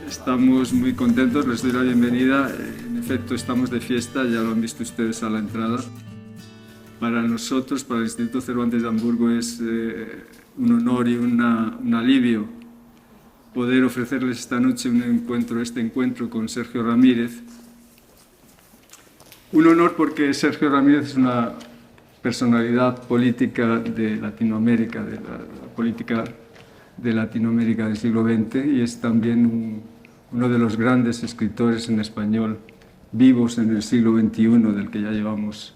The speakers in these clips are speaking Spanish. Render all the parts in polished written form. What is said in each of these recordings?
Estamos muy contentos, les doy la bienvenida. En efecto, estamos de fiesta, ya lo han visto ustedes a la entrada. Para nosotros, para el Instituto Cervantes de Hamburgo, es un honor y un alivio poder ofrecerles esta noche este encuentro con Sergio Ramírez. Un honor porque Sergio Ramírez es una personalidad política de Latinoamérica, de la política de Latinoamérica del siglo XX, y es también uno de los grandes escritores en español vivos en el siglo XXI, del que ya llevamos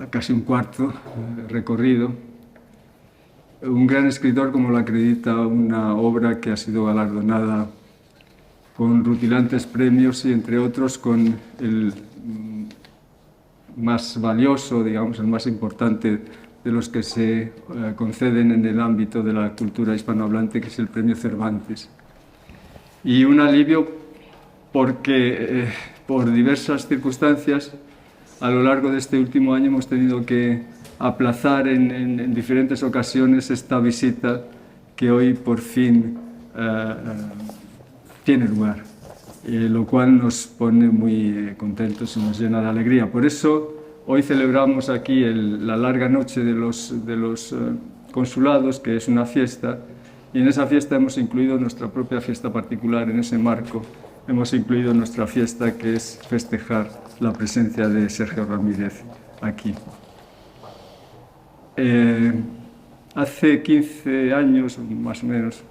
casi un cuarto recorrido. Un gran escritor, como lo acredita una obra que ha sido galardonada con rutilantes premios y, entre otros, con el más valioso, digamos, el más importante de los que se conceden en el ámbito de la cultura hispanohablante, que es el Premio Cervantes. Y un alivio porque, por diversas circunstancias, a lo largo de este último año hemos tenido que aplazar en diferentes ocasiones esta visita que hoy por fin tiene lugar, lo cual nos pone muy contentos y nos llena de alegría. Por eso hoy celebramos aquí la larga noche de los consulados, que es una fiesta, y en esa fiesta hemos incluido nuestra propia fiesta particular. En ese marco hemos incluido nuestra fiesta, que es festejar la presencia de Sergio Ramírez aquí. Hace 15 años, más o menos,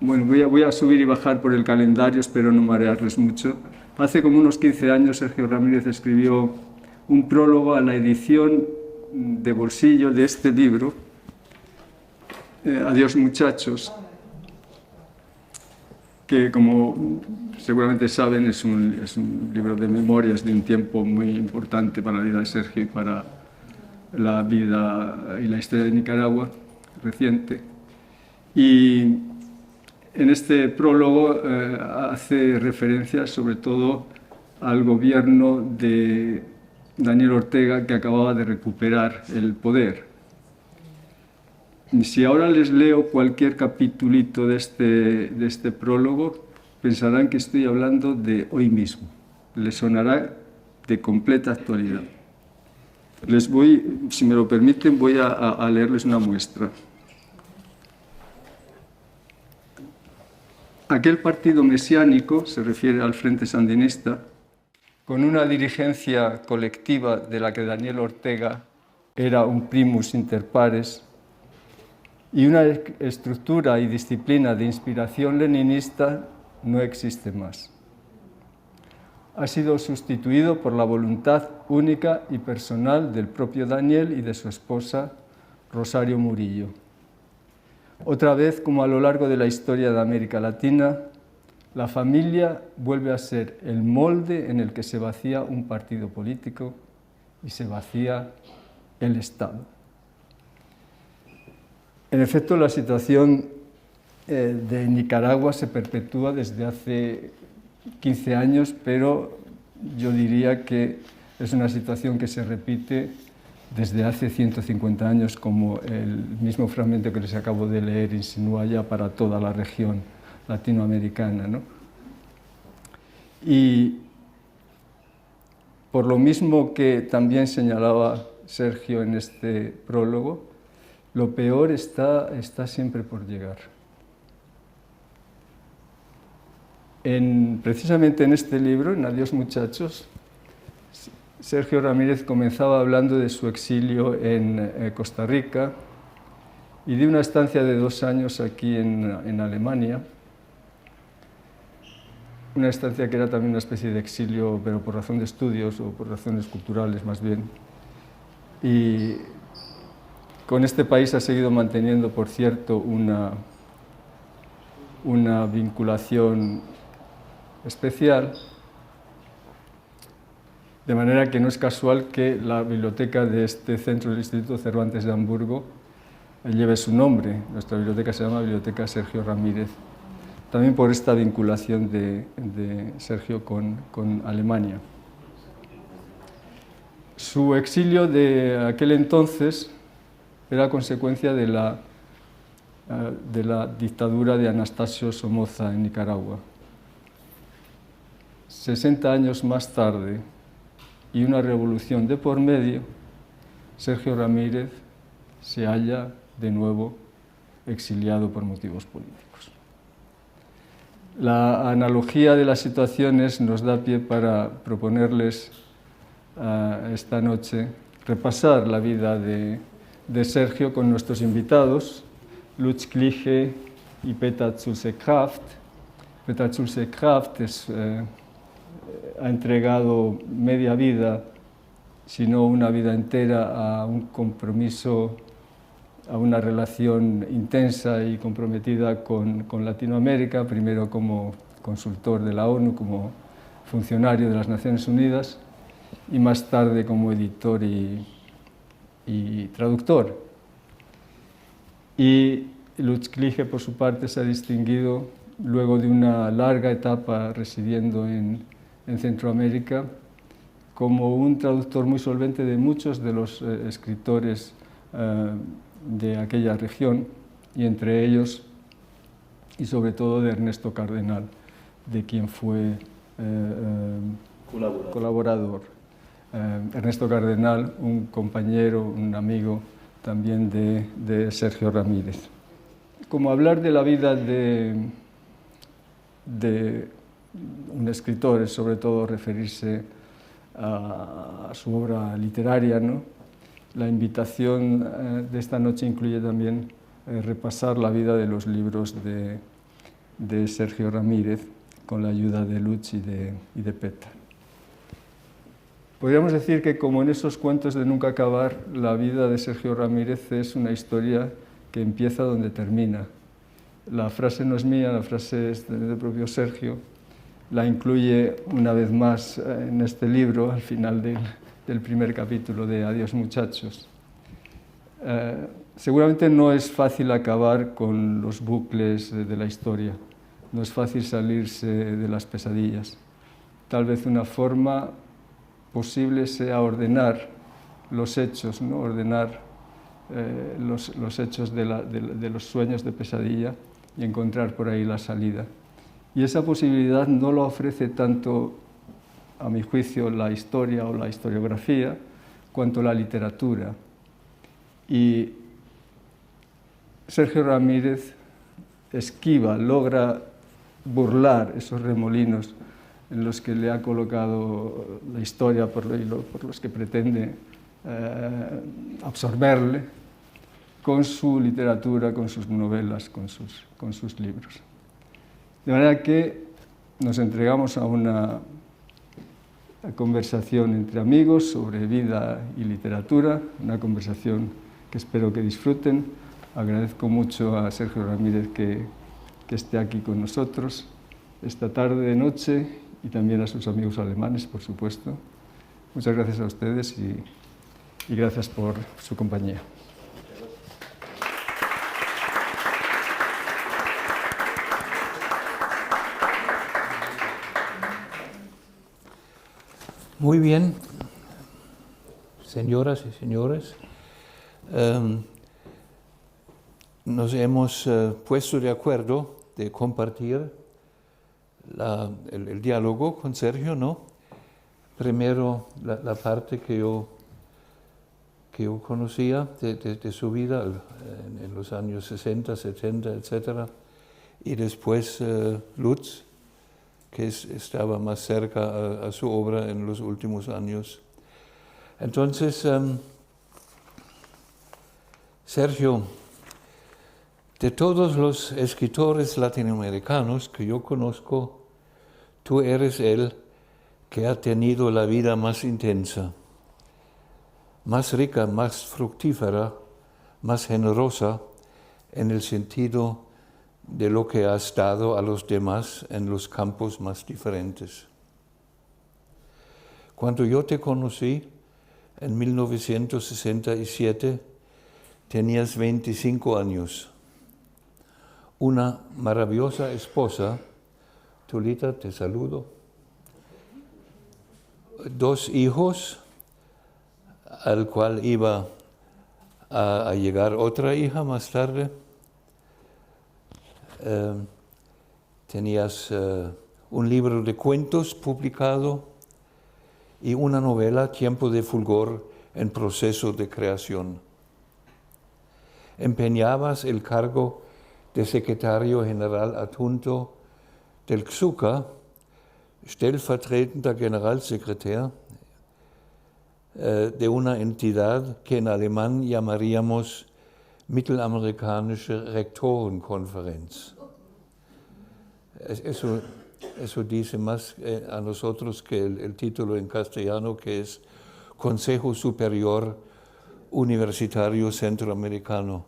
bueno, voy a subir y bajar por el calendario, espero no marearles mucho. Hace como unos 15 años Sergio Ramírez escribió un prólogo a la edición de bolsillo de este libro, Adiós muchachos, que, como seguramente saben, es un libro de memorias de un tiempo muy importante para la vida de Sergio y para la vida y la historia de Nicaragua reciente. Y en este prólogo hace referencia sobre todo al gobierno de Daniel Ortega, que acababa de recuperar el poder. Y si ahora les leo cualquier capitulito de este prólogo, pensarán que estoy hablando de hoy mismo. Les sonará de completa actualidad. Si me lo permiten, voy a leerles una muestra. Aquel partido mesiánico, se refiere al Frente Sandinista, con una dirigencia colectiva de la que Daniel Ortega era un primus inter pares, y una estructura y disciplina de inspiración leninista, no existe más. Ha sido sustituido por la voluntad única y personal del propio Daniel y de su esposa, Rosario Murillo. Otra vez, como a lo largo de la historia de América Latina, la familia vuelve a ser el molde en el que se vacía un partido político y se vacía el Estado. En efecto, la situación de Nicaragua se perpetúa desde hace 15 años, pero yo diría que es una situación que se repite desde hace 150 años, como el mismo fragmento que les acabo de leer insinúa ya para toda la región latinoamericana, ¿no? Y por lo mismo que también señalaba Sergio en este prólogo, lo peor está siempre por llegar. Precisamente en este libro, en Adiós muchachos, Sergio Ramírez comenzaba hablando de su exilio en Costa Rica y de una estancia de 2 años aquí en Alemania, una estancia que era también una especie de exilio, pero por razón de estudios o por razones culturales más bien. Y con este país ha seguido manteniendo, por cierto, una vinculación especial, de manera que no es casual que la biblioteca de este centro del Instituto Cervantes de Hamburgo lleve su nombre. Nuestra biblioteca se llama Biblioteca Sergio Ramírez, también por esta vinculación de Sergio con Alemania. Su exilio de aquel entonces era consecuencia de la de la dictadura de Anastasio Somoza en Nicaragua. 60 años más tarde y una revolución de por medio, Sergio Ramírez se halla de nuevo exiliado por motivos políticos. La analogía de las situaciones nos da pie para proponerles esta noche repasar la vida de Sergio con nuestros invitados, Lutz Kliche y Petra Schulze-Kraft. Petra Schulze-Kraft ha entregado media vida, si no una vida entera, a un compromiso, a una relación intensa y comprometida con Latinoamérica, primero como consultor de la ONU, como funcionario de las Naciones Unidas y más tarde como editor y traductor. Y Lutz Kliche, por su parte, se ha distinguido luego de una larga etapa residiendo en Centroamérica como un traductor muy solvente de muchos de los escritores de aquella región, y entre ellos, y sobre todo, de Ernesto Cardenal, de quien fue colaborador. Ernesto Cardenal, un compañero, un amigo también de Sergio Ramírez. Como hablar de la vida de un escritor es sobre todo referirse a su obra literaria, ¿no? La invitación de esta noche incluye también repasar la vida de los libros de Sergio Ramírez con la ayuda de Lutz y de Petra. Podríamos decir que, como en esos cuentos de nunca acabar, la vida de Sergio Ramírez es una historia que empieza donde termina. La frase no es mía, la frase es del propio Sergio. La incluye una vez más en este libro, al final del primer capítulo de Adiós, muchachos. Seguramente no es fácil acabar con los bucles de la historia, no es fácil salirse de las pesadillas. Tal vez una forma posible sea ordenar los hechos, ¿no? Ordenar los hechos de los sueños de pesadilla y encontrar por ahí la salida. Y esa posibilidad no la ofrece tanto, a mi juicio, la historia o la historiografía, cuanto la literatura. Y Sergio Ramírez esquiva, logra burlar esos remolinos en los que le ha colocado la historia, por los que pretende absorberle, con su literatura, con sus novelas, con sus libros. De manera que nos entregamos a una conversación entre amigos sobre vida y literatura, una conversación que espero que disfruten. Agradezco mucho a Sergio Ramírez que esté aquí con nosotros esta tarde, noche, y también a sus amigos alemanes, por supuesto. Muchas gracias a ustedes y gracias por su compañía. Muy bien, señoras y señores, nos hemos puesto de acuerdo de compartir el diálogo con Sergio, ¿no? Primero la parte que yo conocía de su vida en los años 60, 70, etc. Y después Lutz, que estaba más cerca a su obra en los últimos años. Entonces, Sergio, de todos los escritores latinoamericanos que yo conozco, tú eres el que ha tenido la vida más intensa, más rica, más fructífera, más generosa en el sentido de lo que has dado a los demás en los campos más diferentes. Cuando yo te conocí en 1967, tenías 25 años. Una maravillosa esposa, Tulita, te saludo. 2 hijos, al cual iba a llegar otra hija más tarde. tenías un libro de cuentos publicado y una novela, Tiempo de Fulgor, en proceso de creación. Empeñabas el cargo de secretario general adjunto del XUCA, stellvertretender Generalsekretär, de una entidad que en alemán llamaríamos Mittelamerikanische Rektorenkonferenz. Eso dice más a nosotros que el título en castellano, que es Consejo Superior Universitario Centroamericano.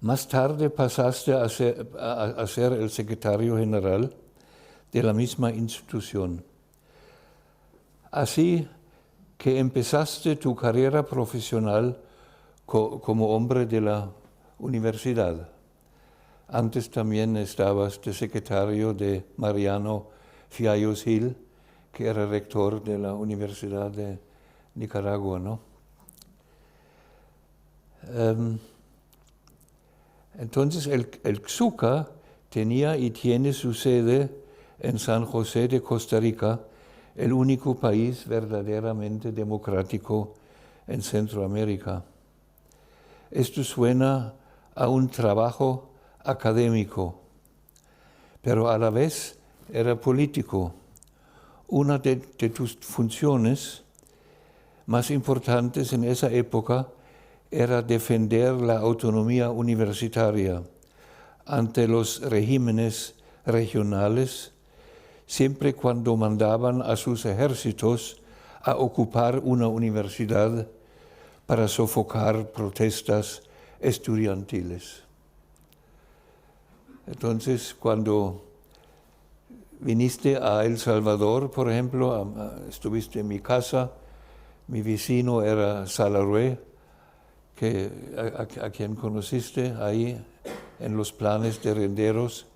Más tarde pasaste a ser el secretario general de la misma institución. Así que empezaste tu carrera profesional como hombre de la universidad. Antes también estabas de secretario de Mariano Fiallos Gil, que era rector de la Universidad de Nicaragua, ¿no? Entonces el XUCA tenía y tiene su sede en San José de Costa Rica, el único país verdaderamente democrático en Centroamérica. Esto suena a un trabajo académico, pero a la vez era político. Una de tus funciones más importantes en esa época era defender la autonomía universitaria ante los regímenes regionales, siempre cuando mandaban a sus ejércitos a ocupar una universidad para sofocar protestas estudiantiles. Entonces, cuando viniste a El Salvador, por ejemplo, estuviste en mi casa, mi vecino era Salarue, a quien conociste ahí en los planes de Renderos.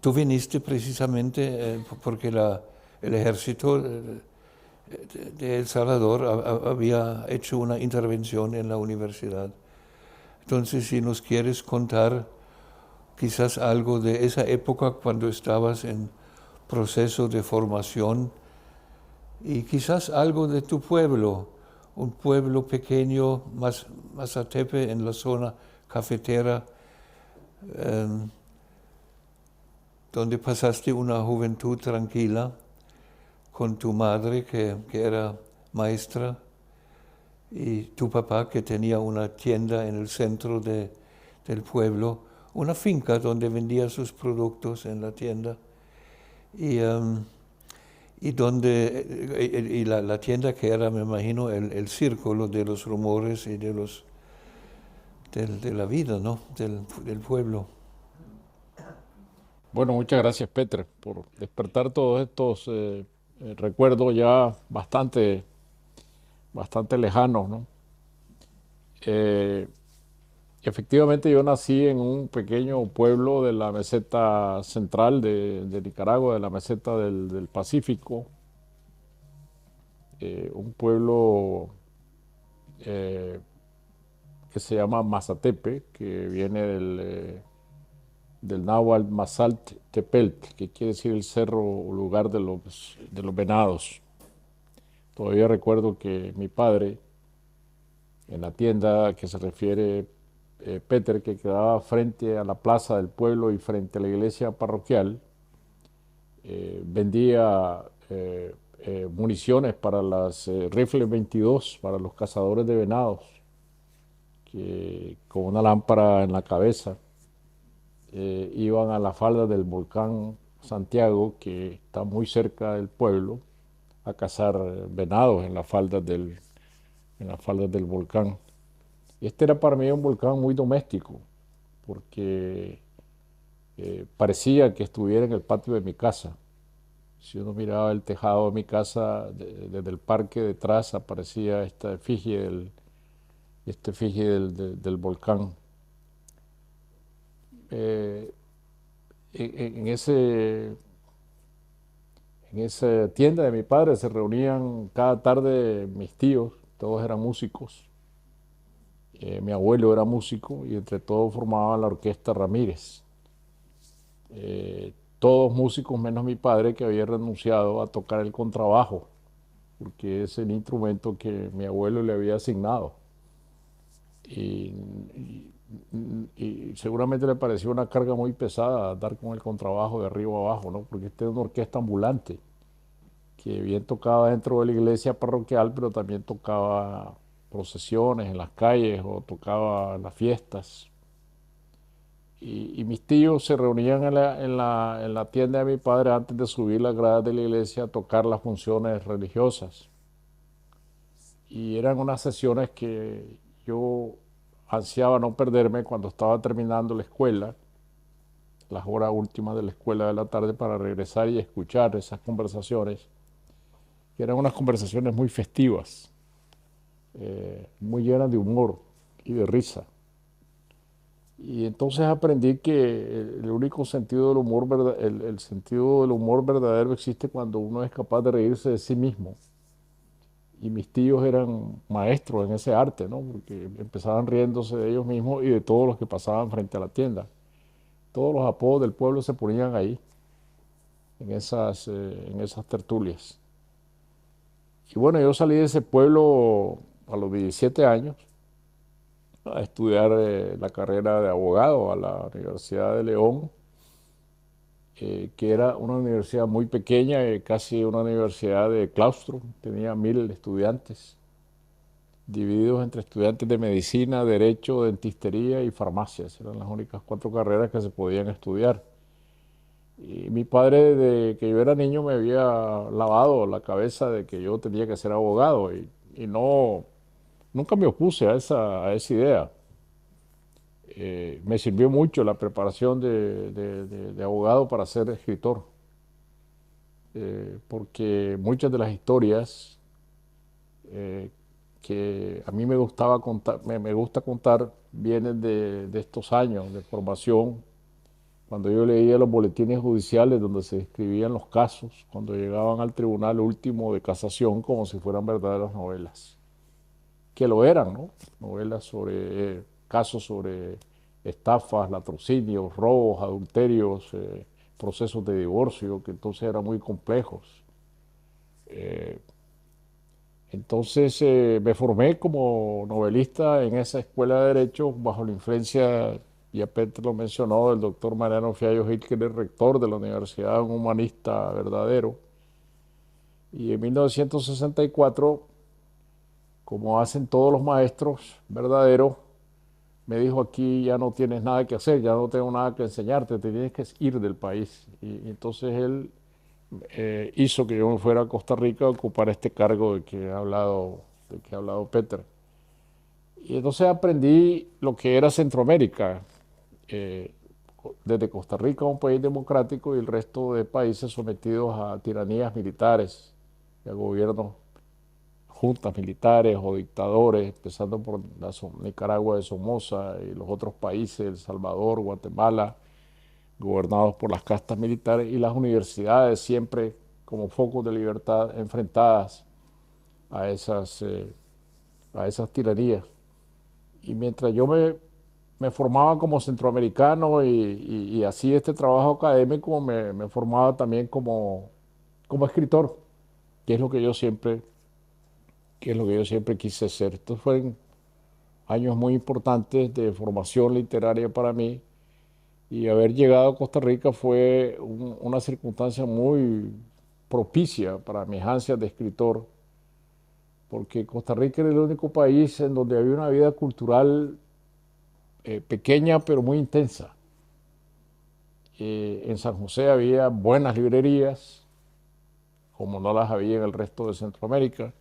Tú viniste precisamente porque el ejército de El Salvador había hecho una intervención en la universidad. Entonces, si nos quieres contar quizás algo de esa época cuando estabas en proceso de formación y quizás algo de tu pueblo, un pueblo pequeño, Mazatepe, en la zona cafetera, donde pasaste una juventud tranquila con tu madre que era maestra y tu papá que tenía una tienda en el centro del pueblo, una finca donde vendía sus productos en la tienda y la tienda que era, me imagino, el círculo de los rumores y de la vida, ¿no? del pueblo. Bueno, muchas gracias, Peter, por despertar todos estos recuerdos ya bastante lejanos, ¿no? Efectivamente, yo nací en un pequeño pueblo de la meseta central de Nicaragua, de la meseta del Pacífico, un pueblo que se llama Mazatepe, que viene del náhuatl Mazalt Tepelt, que quiere decir el cerro o lugar de los venados. Todavía recuerdo que mi padre, en la tienda que se refiere Peter, que quedaba frente a la plaza del pueblo y frente a la iglesia parroquial, vendía municiones para las rifles 22, para los cazadores de venados, que con una lámpara en la cabeza iban a la falda del volcán Santiago, que está muy cerca del pueblo, a cazar venados en las faldas del volcán. Este era para mí un volcán muy doméstico, porque parecía que estuviera en el patio de mi casa. Si uno miraba el tejado de mi casa, desde el parque detrás aparecía esta efigie del volcán. En esa tienda de mi padre se reunían cada tarde mis tíos, todos eran músicos, Mi abuelo era músico y entre todos formaban la orquesta Ramírez. Todos músicos menos mi padre, que había renunciado a tocar el contrabajo, porque es el instrumento que mi abuelo le había asignado. Y, y- y seguramente le pareció una carga muy pesada dar con el contrabajo de arriba a abajo, ¿no? Porque esta es una orquesta ambulante que bien tocaba dentro de la iglesia parroquial, pero también tocaba procesiones en las calles o tocaba en las fiestas. Y mis tíos se reunían en la tienda de mi padre antes de subir las gradas de la iglesia a tocar las funciones religiosas. Y eran unas sesiones que yo ansiaba no perderme cuando estaba terminando la escuela, las horas últimas de la escuela de la tarde, para regresar y escuchar esas conversaciones, que eran unas conversaciones muy festivas, muy llenas de humor y de risa. Y entonces aprendí que el único sentido del humor, el sentido del humor verdadero existe cuando uno es capaz de reírse de sí mismo. Y mis tíos eran maestros en ese arte, ¿no? Porque empezaban riéndose de ellos mismos y de todos los que pasaban frente a la tienda. Todos los apodos del pueblo se ponían ahí, en esas tertulias. Y bueno, yo salí de ese pueblo a los 17 años a estudiar la carrera de abogado a la Universidad de León, que era una universidad muy pequeña, casi una universidad de claustro, tenía 1000 estudiantes, divididos entre estudiantes de medicina, derecho, dentistería y farmacias. Eran las únicas 4 carreras que se podían estudiar. Y mi padre, desde que yo era niño, me había lavado la cabeza de que yo tenía que ser abogado y no, nunca me opuse a esa idea. Me sirvió mucho la preparación de abogado para ser escritor, porque muchas de las historias eh, que a mí me gustaba contar, me gusta contar, vienen de estos años de formación, cuando yo leía los boletines judiciales donde se describían los casos, cuando llegaban al tribunal último de casación, como si fueran verdaderas novelas, que lo eran, ¿no? Novelas sobre casos sobre estafas, latrocinios, robos, adulterios, procesos de divorcio, que entonces eran muy complejos. Eh, entonces me formé como novelista en esa escuela de Derecho bajo la influencia, ya Peter lo mencionó, del doctor Mariano Fiallo Gil, que era el rector de la universidad, un humanista verdadero. Y en 1964, como hacen todos los maestros verdaderos, me dijo: aquí ya no tienes nada que hacer, ya no tengo nada que enseñarte, te tienes que ir del país. Y entonces él hizo que yo me fuera a Costa Rica a ocupar este cargo de que ha hablado Peter. Y entonces aprendí lo que era Centroamérica, eh, desde Costa Rica, un país democrático, y el resto de países sometidos a tiranías militares y a gobiernos, juntas militares o dictadores, empezando por Nicaragua de Somoza y los otros países, El Salvador, Guatemala, gobernados por las castas militares, y las universidades siempre como focos de libertad enfrentadas a a esas tiranías. Y mientras yo me formaba como centroamericano y hacía este trabajo académico, me formaba también como escritor, que es lo que yo siempre, que es lo que yo siempre quise ser. Estos fueron años muy importantes de formación literaria para mí, y haber llegado a Costa Rica fue una circunstancia muy propicia para mis ansias de escritor, porque Costa Rica era el único país en donde había una vida cultural pequeña pero muy intensa. En San José había buenas librerías, como no las había en el resto de Centroamérica.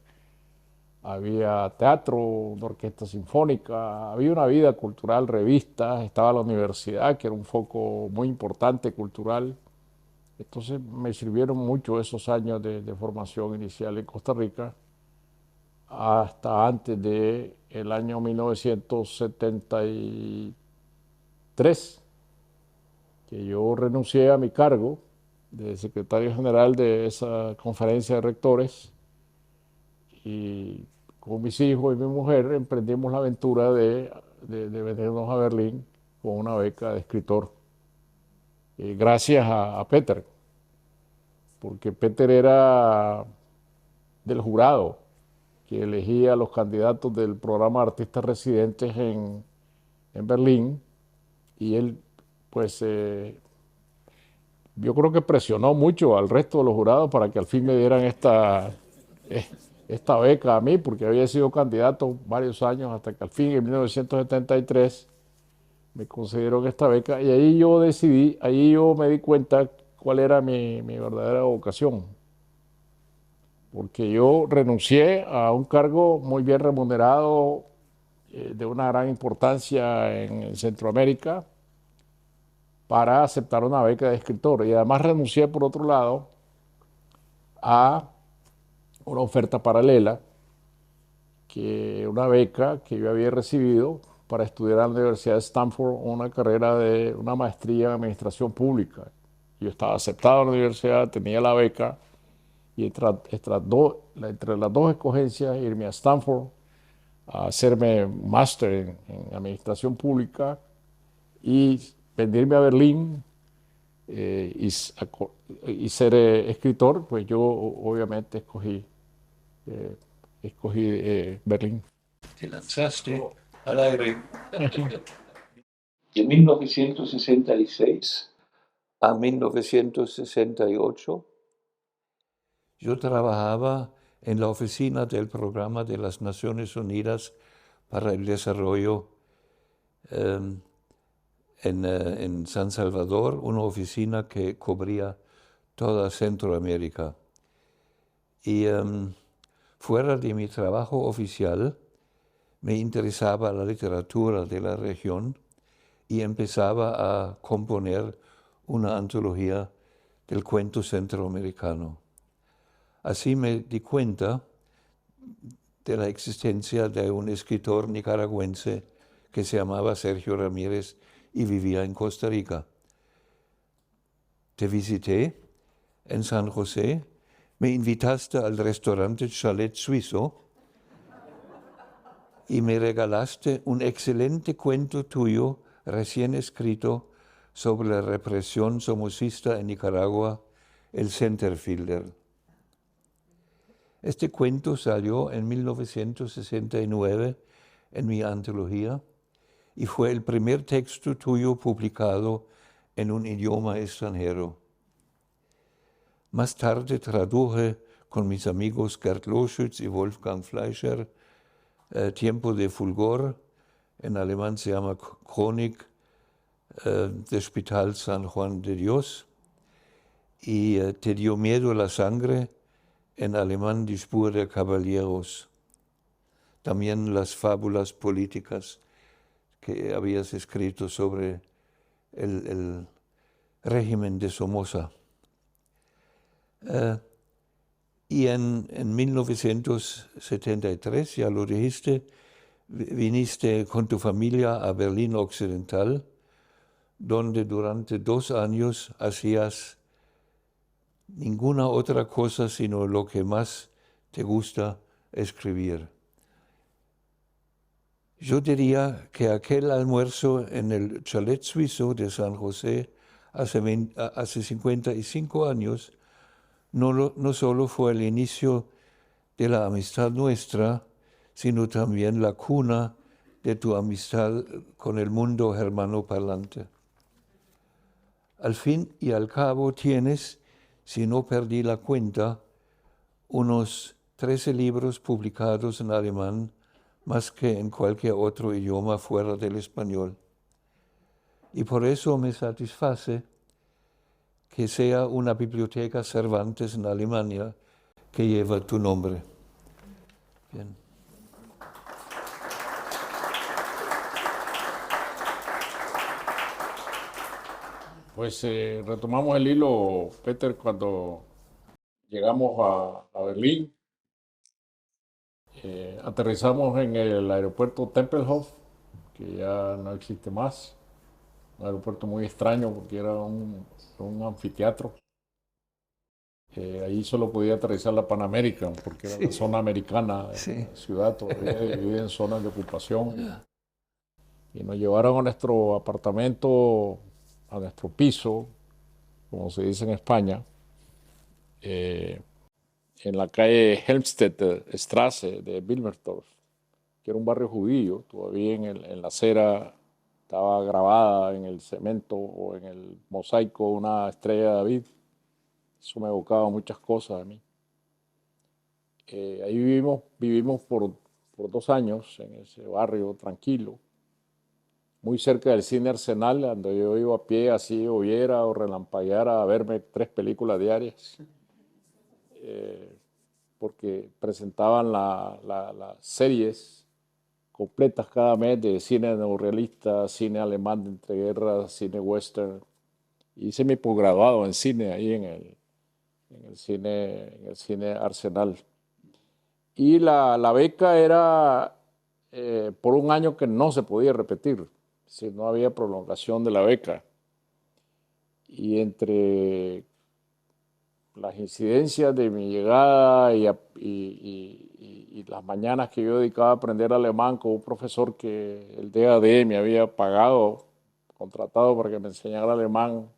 Había teatro, una orquesta sinfónica, había una vida cultural, revistas, estaba la universidad, que era un foco muy importante cultural. Entonces me sirvieron mucho esos años de formación inicial en Costa Rica, hasta antes del año 1973, que yo renuncié a mi cargo de secretario general de esa conferencia de rectores, y con mis hijos y mi mujer emprendimos la aventura de venirnos a Berlín con una beca de escritor. Gracias a Peter, porque Peter era del jurado que elegía a los candidatos del programa de artistas residentes en Berlín, y él, pues, yo creo que presionó mucho al resto de los jurados para que al fin me dieran esta beca a mí, porque había sido candidato varios años, hasta que al fin, en 1973, me concedieron esta beca, y ahí yo decidí, ahí yo me di cuenta cuál era mi verdadera vocación, porque yo renuncié a un cargo muy bien remunerado, de una gran importancia en Centroamérica, para aceptar una beca de escritor, y además renuncié, por otro lado, a una oferta paralela, que una beca que yo había recibido para estudiar en la Universidad de Stanford una carrera de una maestría en administración pública. Yo estaba aceptado en la universidad, tenía la beca, y entre las dos escogencias, irme a Stanford a hacerme un máster en administración pública y venirme a Berlín, y ser escritor, pues yo obviamente eh, Berlín. Te lanzaste al aire. De 1966 A 1968 yo trabajaba en la oficina del Programa de las Naciones Unidas para el Desarrollo en San Salvador, una oficina que cubría toda Centroamérica. Y fuera de mi trabajo oficial, me interesaba la literatura de la región y empezaba a componer una antología del cuento centroamericano. Así me di cuenta de la existencia de un escritor nicaragüense que se llamaba Sergio Ramírez y vivía en Costa Rica. Te visité en San José, me invitaste al restaurante Chalet Suizo y me regalaste un excelente cuento tuyo recién escrito sobre la represión somocista en Nicaragua, El Centerfielder. Este cuento salió en 1969 en mi antología y fue el primer texto tuyo publicado en un idioma extranjero. Más tarde traduje con mis amigos Gerd Loschütz y Wolfgang Fleischer Tiempo de Fulgor, en alemán se llama Chronik del Spital San Juan de Dios, y Te dio miedo la sangre, en alemán Die Spur der Caballeros. También las fábulas políticas que habías escrito sobre el régimen de Somoza. Y en 1973, ya lo dijiste, viniste con tu familia a Berlín Occidental, donde durante 2 años hacías ninguna otra cosa sino lo que más te gusta, escribir. Yo diría que aquel almuerzo en el Chalet Suizo de San José hace 55 años no solo fue el inicio de la amistad nuestra, sino también la cuna de tu amistad con el mundo germanoparlante. Al fin y al cabo tienes, si no perdí la cuenta, unos 13 libros publicados en alemán, más que en cualquier otro idioma fuera del español. Y por eso me satisface que sea una biblioteca Cervantes en Alemania que lleva tu nombre. Bien. Pues retomamos el hilo, Peter, cuando llegamos a Berlín. Aterrizamos en el aeropuerto Tempelhof, que ya no existe más. Un aeropuerto muy extraño porque era un anfiteatro. Ahí solo podía aterrizar la Pan American porque era la zona americana de la ciudad, todavía dividida en zonas de ocupación. Y nos llevaron a nuestro apartamento, a nuestro piso, como se dice en España, en la calle Helmstedt-Straße de Wilmersdorf, que era un barrio judío. Todavía en la acera estaba grabada en el cemento o en el mosaico una estrella de David. Eso me evocaba muchas cosas a mí. Ahí vivimos por 2 años en ese barrio tranquilo, muy cerca del cine Arsenal, donde yo iba a pie, así lloviera o relampagueara, a verme 3 películas diarias, porque presentaban las series completas cada mes de cine neorrealista, cine alemán de entreguerras, cine western. Hice mi posgraduado en cine ahí en el cine Arsenal. Y la beca era por un año que no se podía repetir, si no había prolongación de la beca. Y entre las incidencias de mi llegada y las mañanas que yo dedicaba a aprender alemán con un profesor que el DAD me había pagado, contratado para que me enseñara alemán,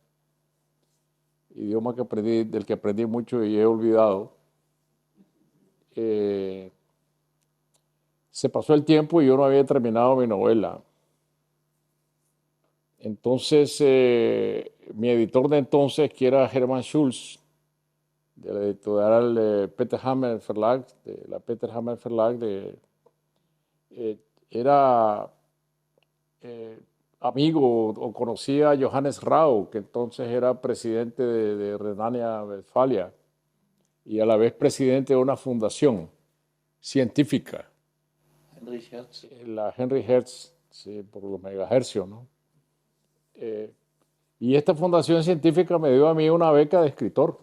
idioma del que aprendí mucho y he olvidado. Se pasó el tiempo y yo no había terminado mi novela. Entonces, mi editor de entonces, que era Hermann Schulz, de la editorial de Peter Hammer Verlag, de la Peter Hammer Verlag, era amigo o conocía a Johannes Rau, que entonces era presidente de Renania-Westfalia y a la vez presidente de una fundación científica. Henry Hertz. La Henry Hertz, sí, por los megahercios, ¿no? Y esta fundación científica me dio a mí una beca de escritor.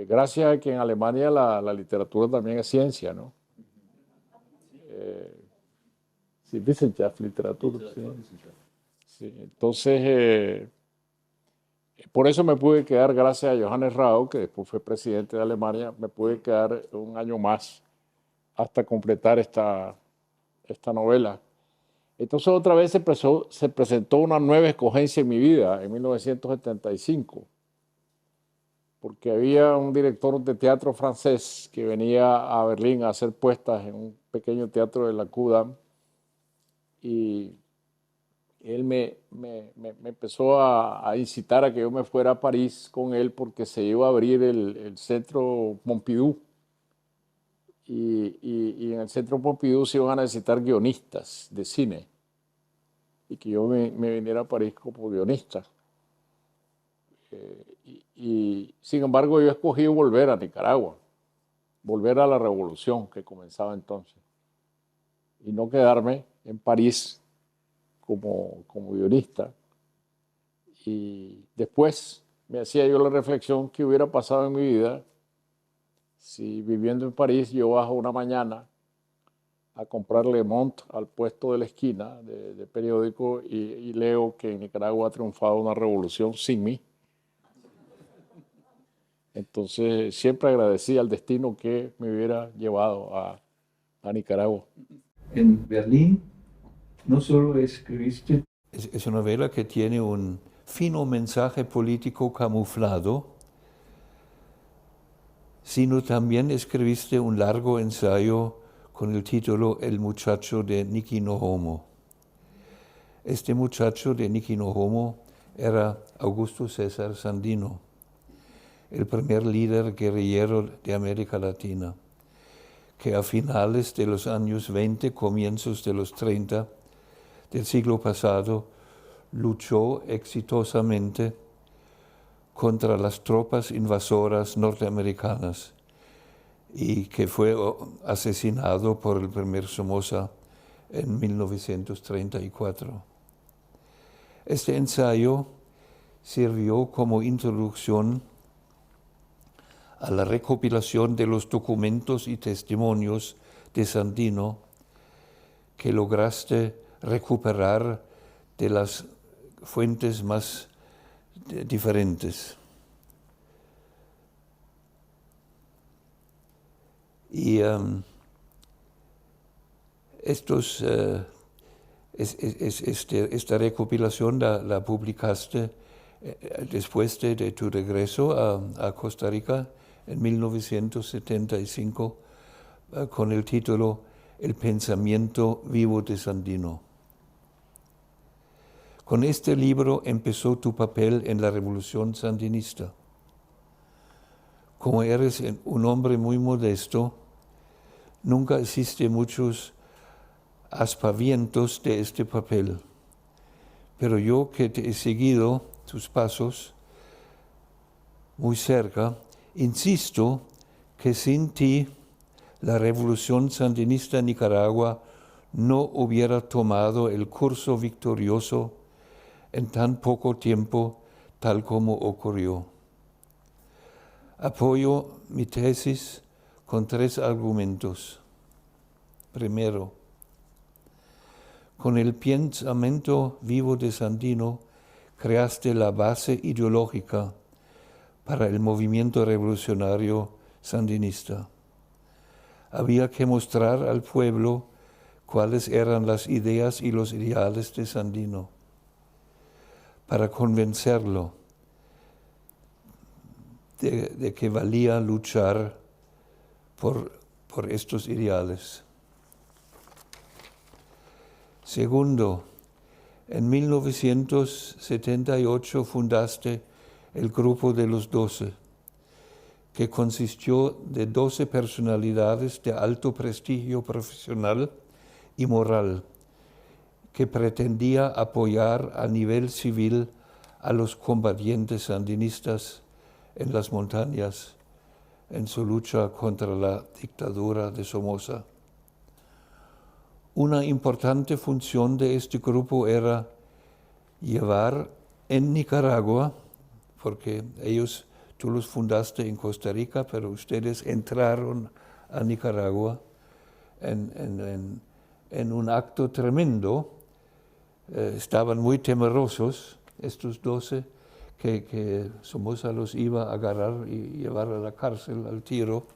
Gracias a que en Alemania la literatura también es ciencia, ¿no? Sí, Wissenschaft, literatura. Sí. Entonces, por eso me pude quedar, gracias a Johannes Rau, que después fue presidente de Alemania, me pude quedar un año más hasta completar esta novela. Entonces otra vez se presentó una nueva escogencia en mi vida, en 1975, porque había un director de teatro francés que venía a Berlín a hacer puestas en un pequeño teatro de la Kudamm, y él me empezó a incitar a que yo me fuera a París con él porque se iba a abrir el Centro Pompidou. Y en el Centro Pompidou se iban a necesitar guionistas de cine y que yo me viniera a París como guionista. Y sin embargo yo escogí volver a Nicaragua, volver a la revolución que comenzaba entonces y no quedarme en París como guionista. Y después me hacía yo la reflexión que hubiera pasado en mi vida si viviendo en París yo bajo una mañana a comprar Le Monde al puesto de la esquina de periódico y leo que en Nicaragua ha triunfado una revolución sin mí. Entonces siempre agradecí al destino que me hubiera llevado a Nicaragua. En Berlín no solo escribiste... Es una novela que tiene un fino mensaje político camuflado, sino también escribiste un largo ensayo con el título El muchacho de Nicky No Homo. Este muchacho de Nicky No Homo era Augusto César Sandino, el primer líder guerrillero de América Latina, que a finales de los años 20, comienzos de los 30 del siglo pasado, luchó exitosamente contra las tropas invasoras norteamericanas y que fue asesinado por el primer Somoza en 1934. Este ensayo sirvió como introducción a la recopilación de los documentos y testimonios de Sandino que lograste recuperar de las fuentes más diferentes. Y esta recopilación la publicaste después de tu regreso a Costa Rica en 1975 con el título El pensamiento vivo de Sandino. Con este libro empezó tu papel en la revolución sandinista. Como eres un hombre muy modesto, nunca hiciste muchos aspavientos de este papel, pero yo que te he seguido tus pasos muy cerca, insisto que sin ti la revolución sandinista en Nicaragua no hubiera tomado el curso victorioso en tan poco tiempo tal como ocurrió. Apoyo mi tesis con 3 argumentos. Primero, con el pensamiento vivo de Sandino creaste la base ideológica para el movimiento revolucionario sandinista. Había que mostrar al pueblo cuáles eran las ideas y los ideales de Sandino, para convencerlo de que valía luchar por estos ideales. Segundo, en 1978 fundaste el Grupo de los 12, que consistió de 12 personalidades de alto prestigio profesional y moral, que pretendía apoyar a nivel civil a los combatientes sandinistas en las montañas en su lucha contra la dictadura de Somoza. Una importante función de este grupo era llevar en Nicaragua, porque tú los fundaste en Costa Rica, pero ustedes entraron a Nicaragua en un acto tremendo. Estaban muy temerosos estos 12, que Somoza los iba a agarrar y llevar a la cárcel al tiro,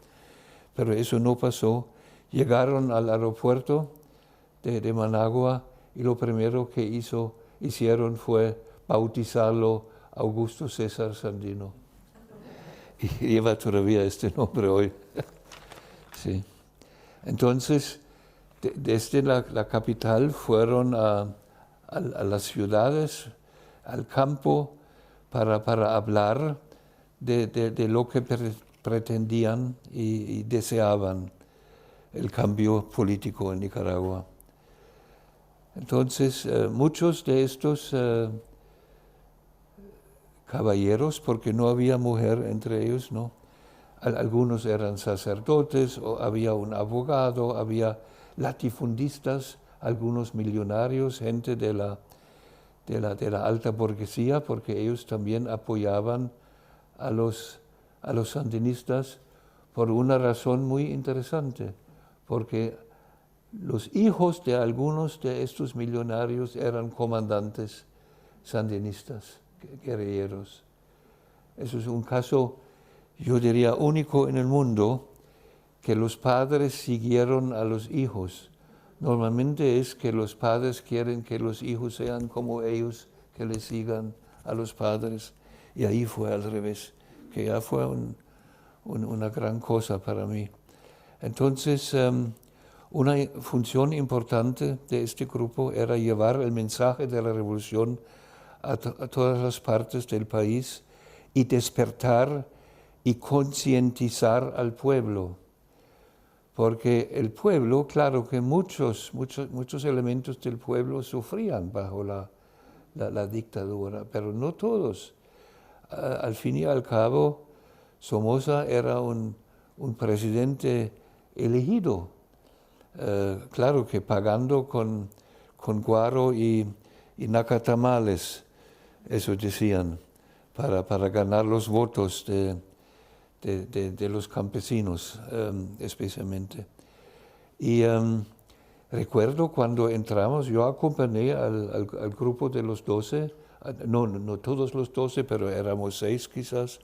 pero eso no pasó. Llegaron al aeropuerto de Managua y lo primero que hicieron fue bautizarlo Augusto César Sandino. Y lleva todavía este nombre hoy. Sí. Entonces, desde la capital fueron a las ciudades, al campo, para hablar de lo que pretendían y deseaban el cambio político en Nicaragua. Entonces, muchos de estos caballeros, porque no había mujer entre ellos, ¿no? Algunos eran sacerdotes, o había un abogado, había latifundistas, algunos millonarios, gente de la alta burguesía, porque ellos también apoyaban a los sandinistas por una razón muy interesante, porque los hijos de algunos de estos millonarios eran comandantes sandinistas, guerrilleros. Eso es un caso, yo diría, único en el mundo, que los padres siguieron a los hijos. Normalmente es que los padres quieren que los hijos sean como ellos, que les sigan a los padres. Y ahí fue al revés, que ya fue una gran cosa para mí. Entonces, una función importante de este grupo era llevar el mensaje de la revolución a todas las partes del país y despertar y concientizar al pueblo. Porque el pueblo, claro que muchos elementos del pueblo sufrían bajo la dictadura, pero no todos. Al fin y al cabo, Somoza era un presidente elegido, claro que pagando con guaro y nacatamales, eso decían, para ganar los votos de los campesinos, especialmente. Y recuerdo cuando entramos, yo acompañé al grupo de los 12, no todos los 12, pero éramos 6 quizás,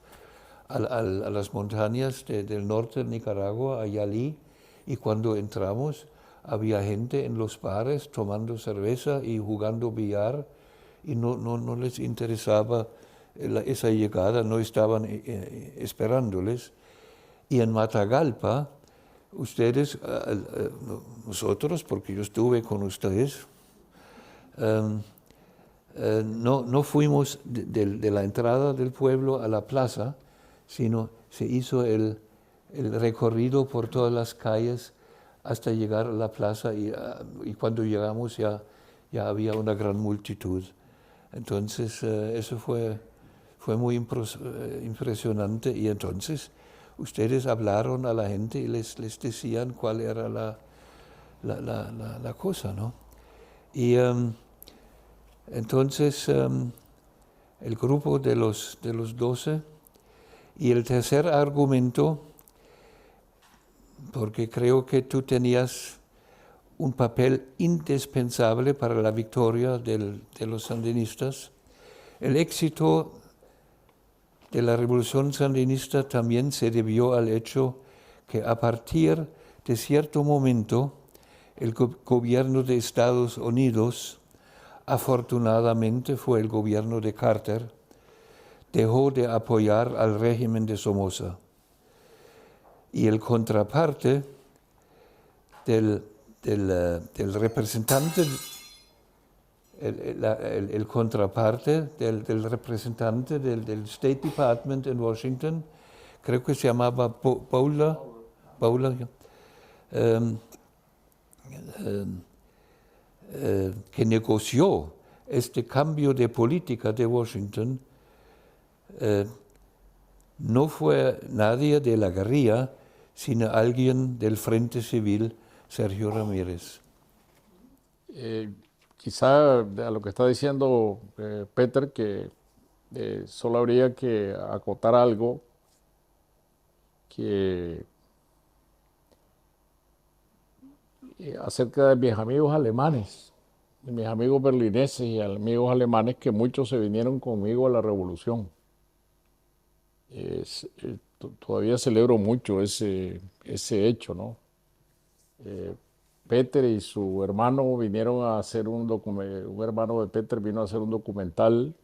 a las montañas del norte de Nicaragua, a Yalí, y cuando entramos había gente en los bares tomando cerveza y jugando billar, y no les interesaba esa llegada, no estaban esperándoles. Y en Matagalpa, ustedes, nosotros, porque yo estuve con ustedes, no fuimos de la entrada del pueblo a la plaza, sino se hizo el recorrido por todas las calles hasta llegar a la plaza, y cuando llegamos ya había una gran multitud. Entonces eso fue muy impresionante, y entonces ustedes hablaron a la gente y les decían cuál era la cosa, ¿no? Y entonces el grupo de los 12, y el tercer argumento, porque creo que tú tenías un papel indispensable para la victoria de los sandinistas. El éxito de la revolución sandinista también se debió al hecho que a partir de cierto momento el gobierno de Estados Unidos, afortunadamente fue el gobierno de Carter, dejó de apoyar al régimen de Somoza. Y el contraparte del representante, el contraparte del representante del State Department en Washington, creo que se llamaba Bowler, que negoció este cambio de política de Washington, no fue nadie de la guerrilla, sino alguien del Frente Civil, Sergio Ramírez. Quizá a lo que está diciendo Peter, que solo habría que acotar algo que acerca de mis amigos alemanes, de mis amigos berlineses y amigos alemanes, que muchos se vinieron conmigo a la revolución. Todavía celebro mucho ese hecho, ¿no? Peter y su hermano vinieron a hacer un hermano de Peter vino a hacer un documental,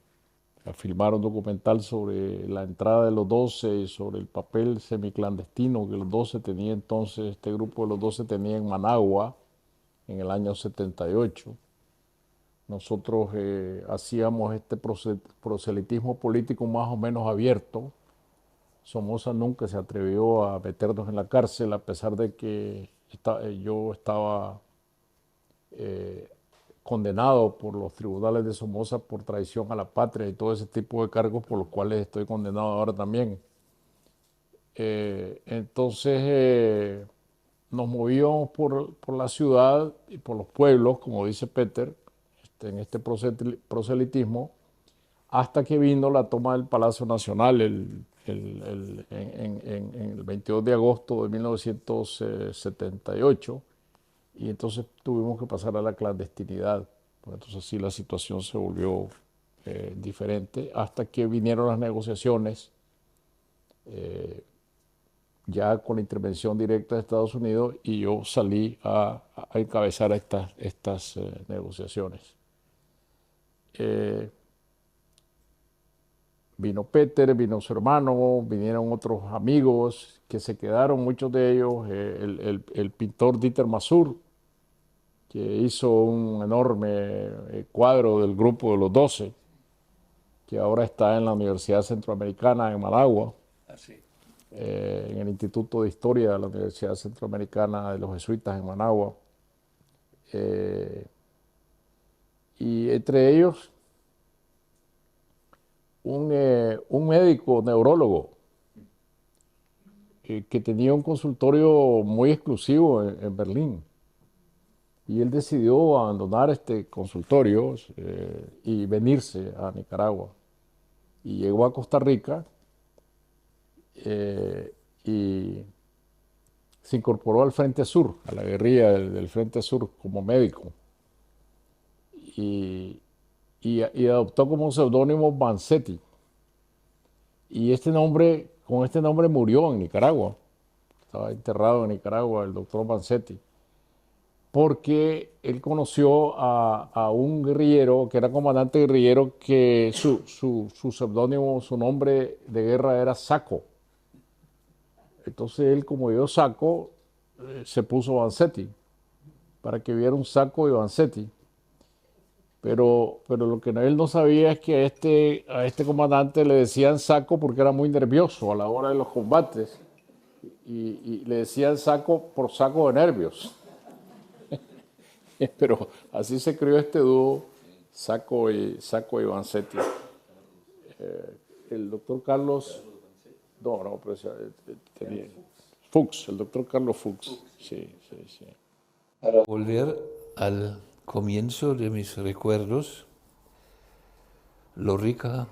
a filmar un documental sobre la entrada de los 12 y sobre el papel semiclandestino que los 12 tenía entonces, este grupo de los 12 tenía en Managua en el año 78. Nosotros hacíamos este proselitismo político más o menos abierto. Somoza nunca se atrevió a meternos en la cárcel, a pesar de que yo estaba condenado por los tribunales de Somoza por traición a la patria y todo ese tipo de cargos por los cuales estoy condenado ahora también. Entonces nos movíamos por la ciudad y por los pueblos, como dice Peter, en este proselitismo, hasta que vino la toma del Palacio Nacional en el 22 de agosto de 1978, y entonces tuvimos que pasar a la clandestinidad. Entonces sí, la situación se volvió diferente hasta que vinieron las negociaciones, ya con la intervención directa de Estados Unidos, y yo salí a encabezar estas negociaciones. Vino Peter, vino su hermano, vinieron otros amigos que se quedaron, muchos de ellos, el pintor Dieter Masur, que hizo un enorme cuadro del grupo de los 12, que ahora está en la Universidad Centroamericana en Managua, en el Instituto de Historia de la Universidad Centroamericana de los Jesuitas en Managua. Y entre ellos un médico neurólogo que tenía un consultorio muy exclusivo en Berlín. Y él decidió abandonar este consultorio y venirse a Nicaragua. Y llegó a Costa Rica y se incorporó al Frente Sur, a la guerrilla del Frente Sur como médico. Y adoptó como un seudónimo Vanzetti. Y este nombre con este nombre murió en Nicaragua. Estaba enterrado en Nicaragua el doctor Vanzetti, porque él conoció a un guerrillero que era comandante guerrillero que su seudónimo, su nombre de guerra era Saco. Entonces él, como vio Saco, se puso Vanzetti, para que viera un Saco y Vanzetti. Pero lo que él no sabía es que a este comandante le decían Saco porque era muy nervioso a la hora de los combates. Y le decían Saco por saco de nervios. Pero así se creó este dúo, Saco y Vanzetti. El doctor Carlos, no, pero tenía, Fuchs, el doctor Carlos Fuchs. Sí. Para volver al comienzo de mis recuerdos, lo rica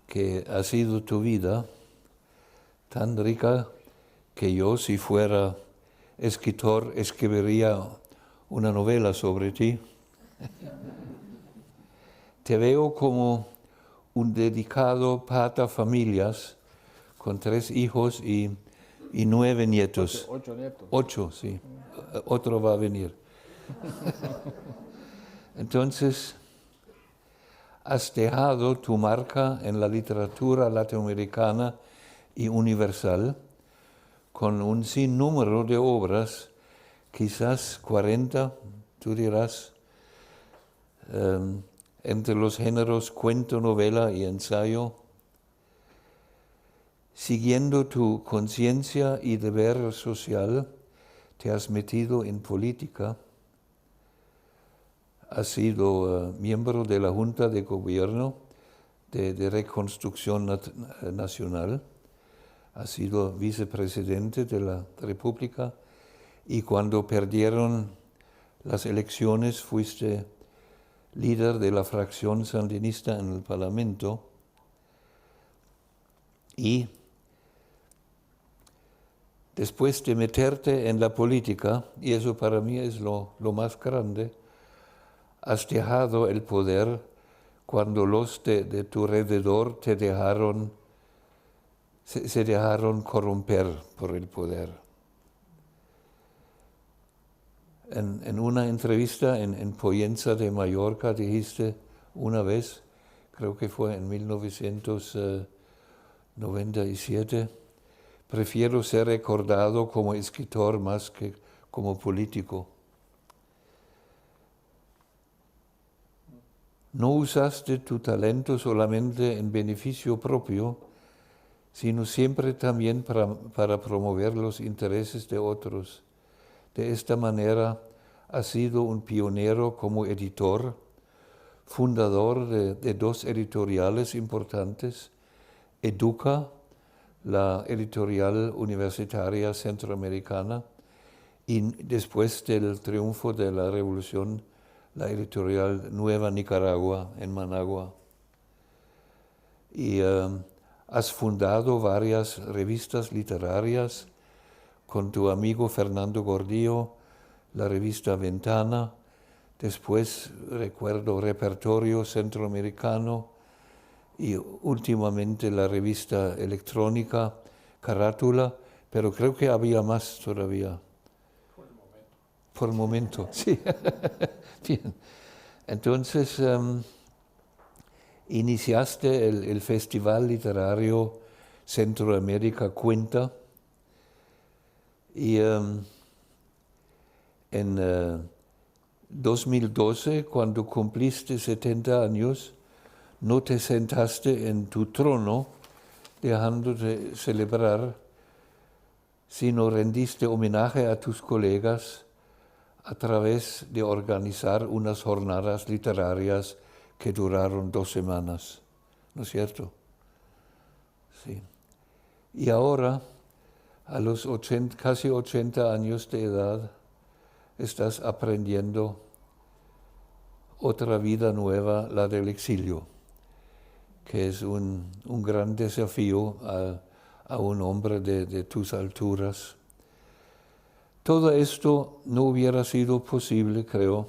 que ha sido tu vida, tan rica que yo, si fuera escritor, escribiría una novela sobre ti. Te veo como un dedicado paterfamilias con 3 hijos y 9 nietos. 8 nietos. 8, sí. Otro va a venir. Entonces, has dejado tu marca en la literatura latinoamericana y universal con un sinnúmero de obras, quizás 40, tú dirás, entre los géneros cuento, novela y ensayo. Siguiendo tu conciencia y deber social, te has metido en política. Has sido miembro de la Junta de Gobierno de Reconstrucción Nacional. Has sido vicepresidente de la República y cuando perdieron las elecciones fuiste líder de la fracción sandinista en el Parlamento. Y después de meterte en la política, y eso para mí es lo más grande, has dejado el poder cuando los de tu alrededor se dejaron corromper por el poder. En una entrevista en Poyenza de Mallorca dijiste una vez, creo que fue en 1997, prefiero ser recordado como escritor más que como político. No usaste tu talento solamente en beneficio propio, sino siempre también para promover los intereses de otros. De esta manera has sido un pionero como editor, fundador de 2 editoriales importantes, Educa, la editorial universitaria centroamericana, y después del triunfo de la revolución, la editorial Nueva Nicaragua en Managua. Y has fundado varias revistas literarias con tu amigo Fernando Gordillo, la revista Ventana, después recuerdo Repertorio Centroamericano y últimamente la revista electrónica Carátula, pero creo que había más todavía. Por el momento, sí. Bien. Entonces, iniciaste el Festival Literario Centroamérica Cuenta y en 2012, cuando cumpliste 70 años, no te sentaste en tu trono dejándote celebrar, sino rendiste homenaje a tus colegas a través de organizar unas jornadas literarias que duraron 2 semanas, ¿no es cierto? Sí. Y ahora, a los casi 80 años de edad, estás aprendiendo otra vida nueva, la del exilio, que es un gran desafío a un hombre de tus alturas. Todo esto no hubiera sido posible, creo,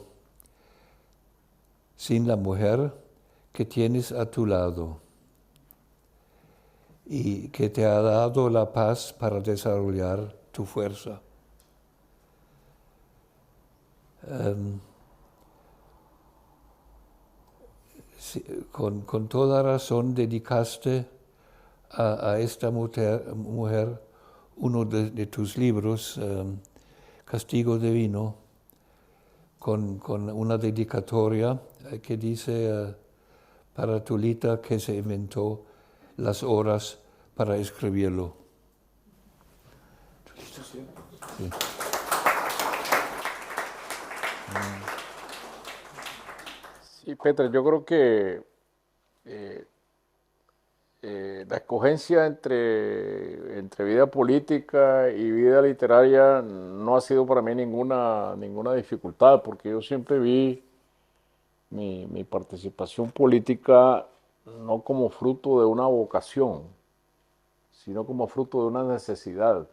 sin la mujer que tienes a tu lado. y que te ha dado la paz para desarrollar tu fuerza. Con toda razón dedicaste a esta mujer uno de tus libros, Castigo Divino, con una dedicatoria que dice para Tulita que se inventó las horas para escribirlo. Sí. Sí, Peter, yo creo que la escogencia entre vida política y vida literaria no ha sido para mí ninguna dificultad, porque yo siempre vi mi participación política no como fruto de una vocación, sino como fruto de una necesidad,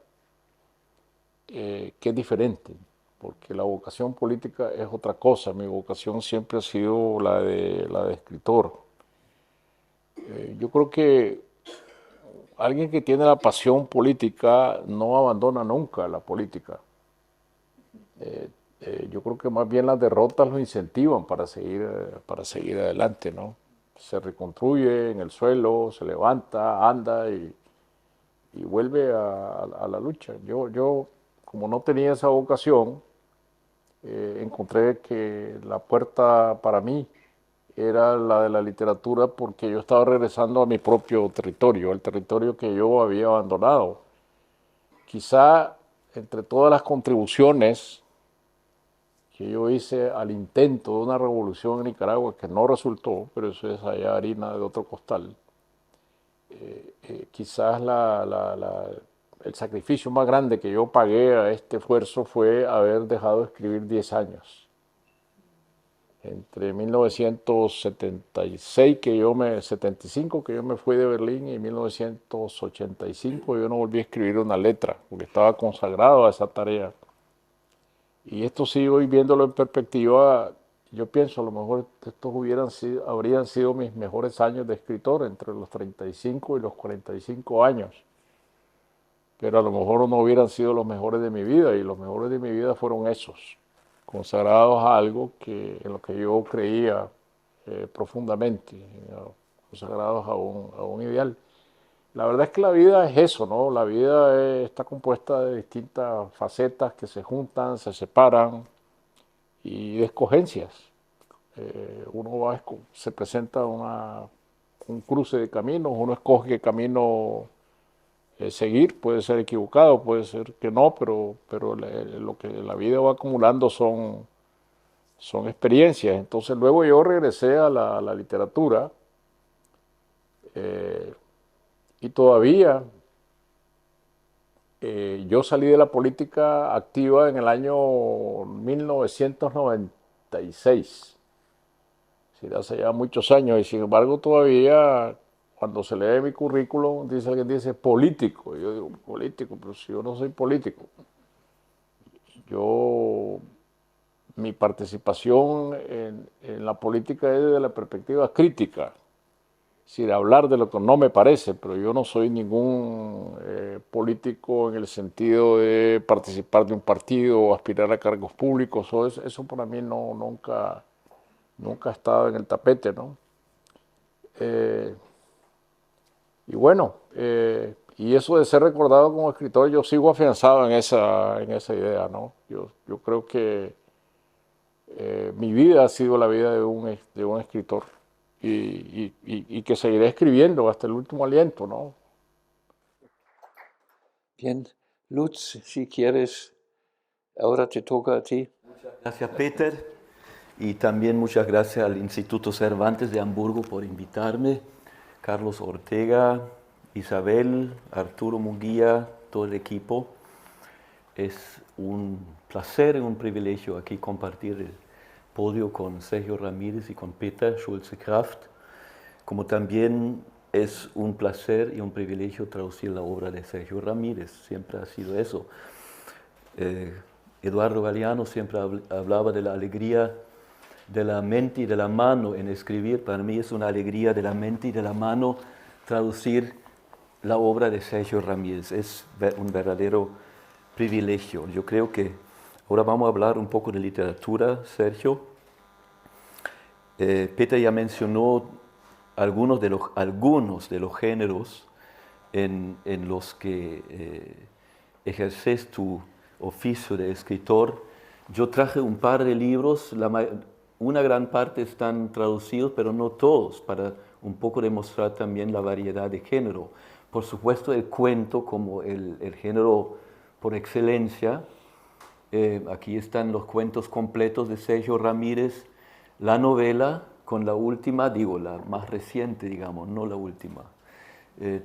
que es diferente, porque la vocación política es otra cosa. Mi vocación siempre ha sido la de escritor. Yo creo que alguien que tiene la pasión política no abandona nunca la política. Yo creo que más bien las derrotas lo incentivan para seguir adelante, ¿no? Se reconstruye en el suelo, se levanta, anda y vuelve a la lucha. Yo, como no tenía esa vocación, encontré que la puerta para mí era la de la literatura, porque yo estaba regresando a mi propio territorio, el territorio que yo había abandonado. Quizá entre todas las contribuciones que yo hice al intento de una revolución en Nicaragua, que no resultó, pero eso es allá harina de otro costal, quizás el sacrificio más grande que yo pagué a este esfuerzo fue haber dejado de escribir 10 años. Entre 1976, 75 que yo me fui de Berlín, y 1985 yo no volví a escribir una letra, porque estaba consagrado a esa tarea. Y esto sí, hoy viéndolo en perspectiva, yo pienso a lo mejor estos habrían sido mis mejores años de escritor, entre los 35 y los 45 años. Pero a lo mejor no hubieran sido los mejores de mi vida, y los mejores de mi vida fueron esos, consagrados a algo en lo que yo creía profundamente, consagrados a un ideal. La verdad es que la vida es eso, ¿no? La vida está compuesta de distintas facetas que se juntan, se separan, y de escogencias. Se presenta un cruce de caminos, uno escoge qué camino seguir, puede ser equivocado, puede ser que no, pero lo que la vida va acumulando son experiencias. Entonces luego yo regresé a la literatura, y todavía yo salí de la política activa en el año 1996, hace ya muchos años, y sin embargo todavía cuando se lee mi currículum alguien dice político, y yo digo político, pero si yo no soy político. Mi participación en la política es desde la perspectiva crítica, es decir, hablar de lo que no me parece, pero yo no soy ningún político en el sentido de participar de un partido o aspirar a cargos públicos. Eso para mí nunca ha estado en el tapete, ¿no? Y bueno, y eso de ser recordado como escritor, yo sigo afianzado en esa idea, ¿no? Yo creo que mi vida ha sido la vida de un escritor, y que seguiré escribiendo hasta el último aliento, ¿no? Bien, Lutz, si quieres, ahora te toca a ti. Gracias, Peter. Y también muchas gracias al Instituto Cervantes de Hamburgo por invitarme. Carlos Ortega, Isabel, Arturo Munguía, todo el equipo. Es un placer y un privilegio aquí compartir el podio con Sergio Ramírez y con Peter Schulze-Kraft, como también es un placer y un privilegio traducir la obra de Sergio Ramírez, siempre ha sido eso. Eduardo Galeano siempre hablaba de la alegría de la mente y de la mano en escribir. Para mí es una alegría de la mente y de la mano traducir la obra de Sergio Ramírez. Es un verdadero privilegio. Yo creo que ahora vamos a hablar un poco de literatura, Sergio. Peter ya mencionó algunos de los géneros en los que ejerces tu oficio de escritor. Yo traje un par de libros, una gran parte están traducidos, pero no todos, para un poco demostrar también la variedad de género. Por supuesto, el cuento como el género por excelencia. Aquí están los cuentos completos de Sergio Ramírez, la novela con la última, digo, la más reciente, digamos, no la última.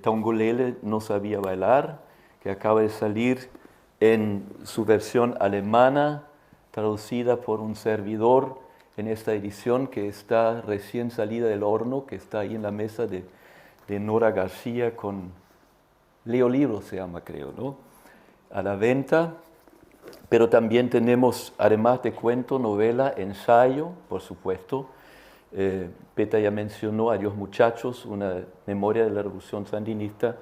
Tongolele no sabía bailar, que acaba de salir en su versión alemana, traducida por un servidor en esta edición que está recién salida del horno, que está ahí en la mesa de Nora García con Leo Libro, se llama, creo, ¿no? A la venta. Pero también tenemos, además de cuento, novela, ensayo, por supuesto. Peta ya mencionó Adiós muchachos, una memoria de la Revolución Sandinista.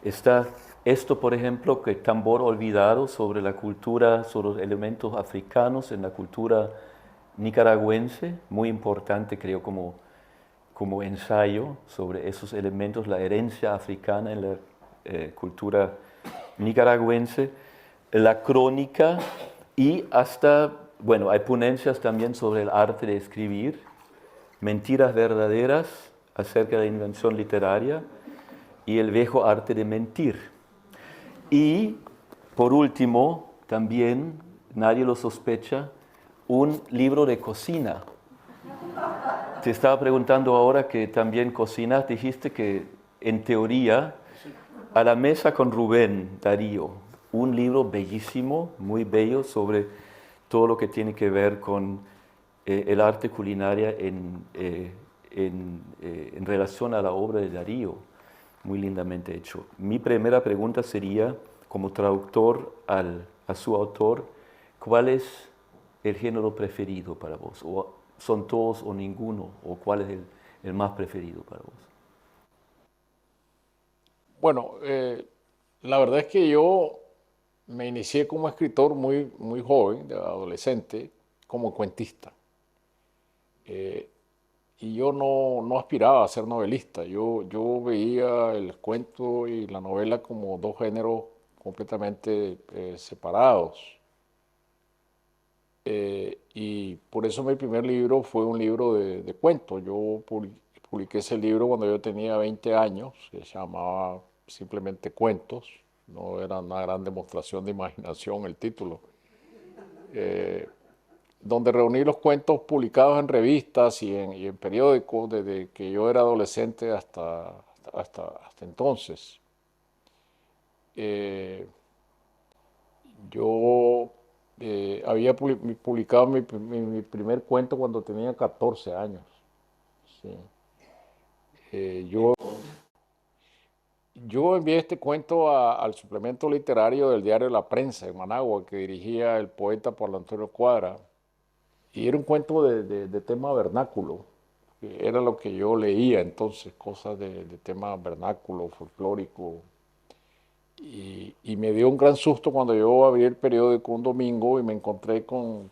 Está esto, por ejemplo, que Tambor olvidado, sobre la cultura, sobre los elementos africanos en la cultura nicaragüense, muy importante, creo, como ensayo sobre esos elementos, la herencia africana en la cultura nicaragüense. La crónica y hasta, bueno, hay ponencias también sobre el arte de escribir, mentiras verdaderas acerca de la invención literaria y el viejo arte de mentir. Y, por último, también, nadie lo sospecha, un libro de cocina. Te estaba preguntando ahora que también cocinas, dijiste que en teoría, A la mesa con Rubén Darío, un libro bellísimo, muy bello, sobre todo lo que tiene que ver con el arte culinaria en relación a la obra de Darío, muy lindamente hecho. Mi primera pregunta sería, como traductor a su autor, ¿cuál es el género preferido para vos? ¿O son todos o ninguno? ¿O cuál es el más preferido para vos? Bueno, la verdad es que yo me inicié como escritor muy, muy joven, de adolescente, como cuentista. Y yo no aspiraba a ser novelista. Yo veía el cuento y la novela como dos géneros completamente separados. Y por eso mi primer libro fue un libro de cuentos. Yo publiqué ese libro cuando yo tenía 20 años, se llamaba simplemente Cuentos, no era una gran demostración de imaginación el título, donde reuní los cuentos publicados en revistas y en periódicos desde que yo era adolescente hasta entonces. Yo había publicado mi primer cuento cuando tenía 14 años. Sí. Yo envié este cuento al suplemento literario del diario La Prensa en Managua, que dirigía el poeta Pablo Antonio Cuadra. Y era un cuento de tema vernáculo, que era lo que yo leía entonces, cosas de tema vernáculo, folclórico. Y me dio un gran susto cuando yo abrí el periódico un domingo y me encontré con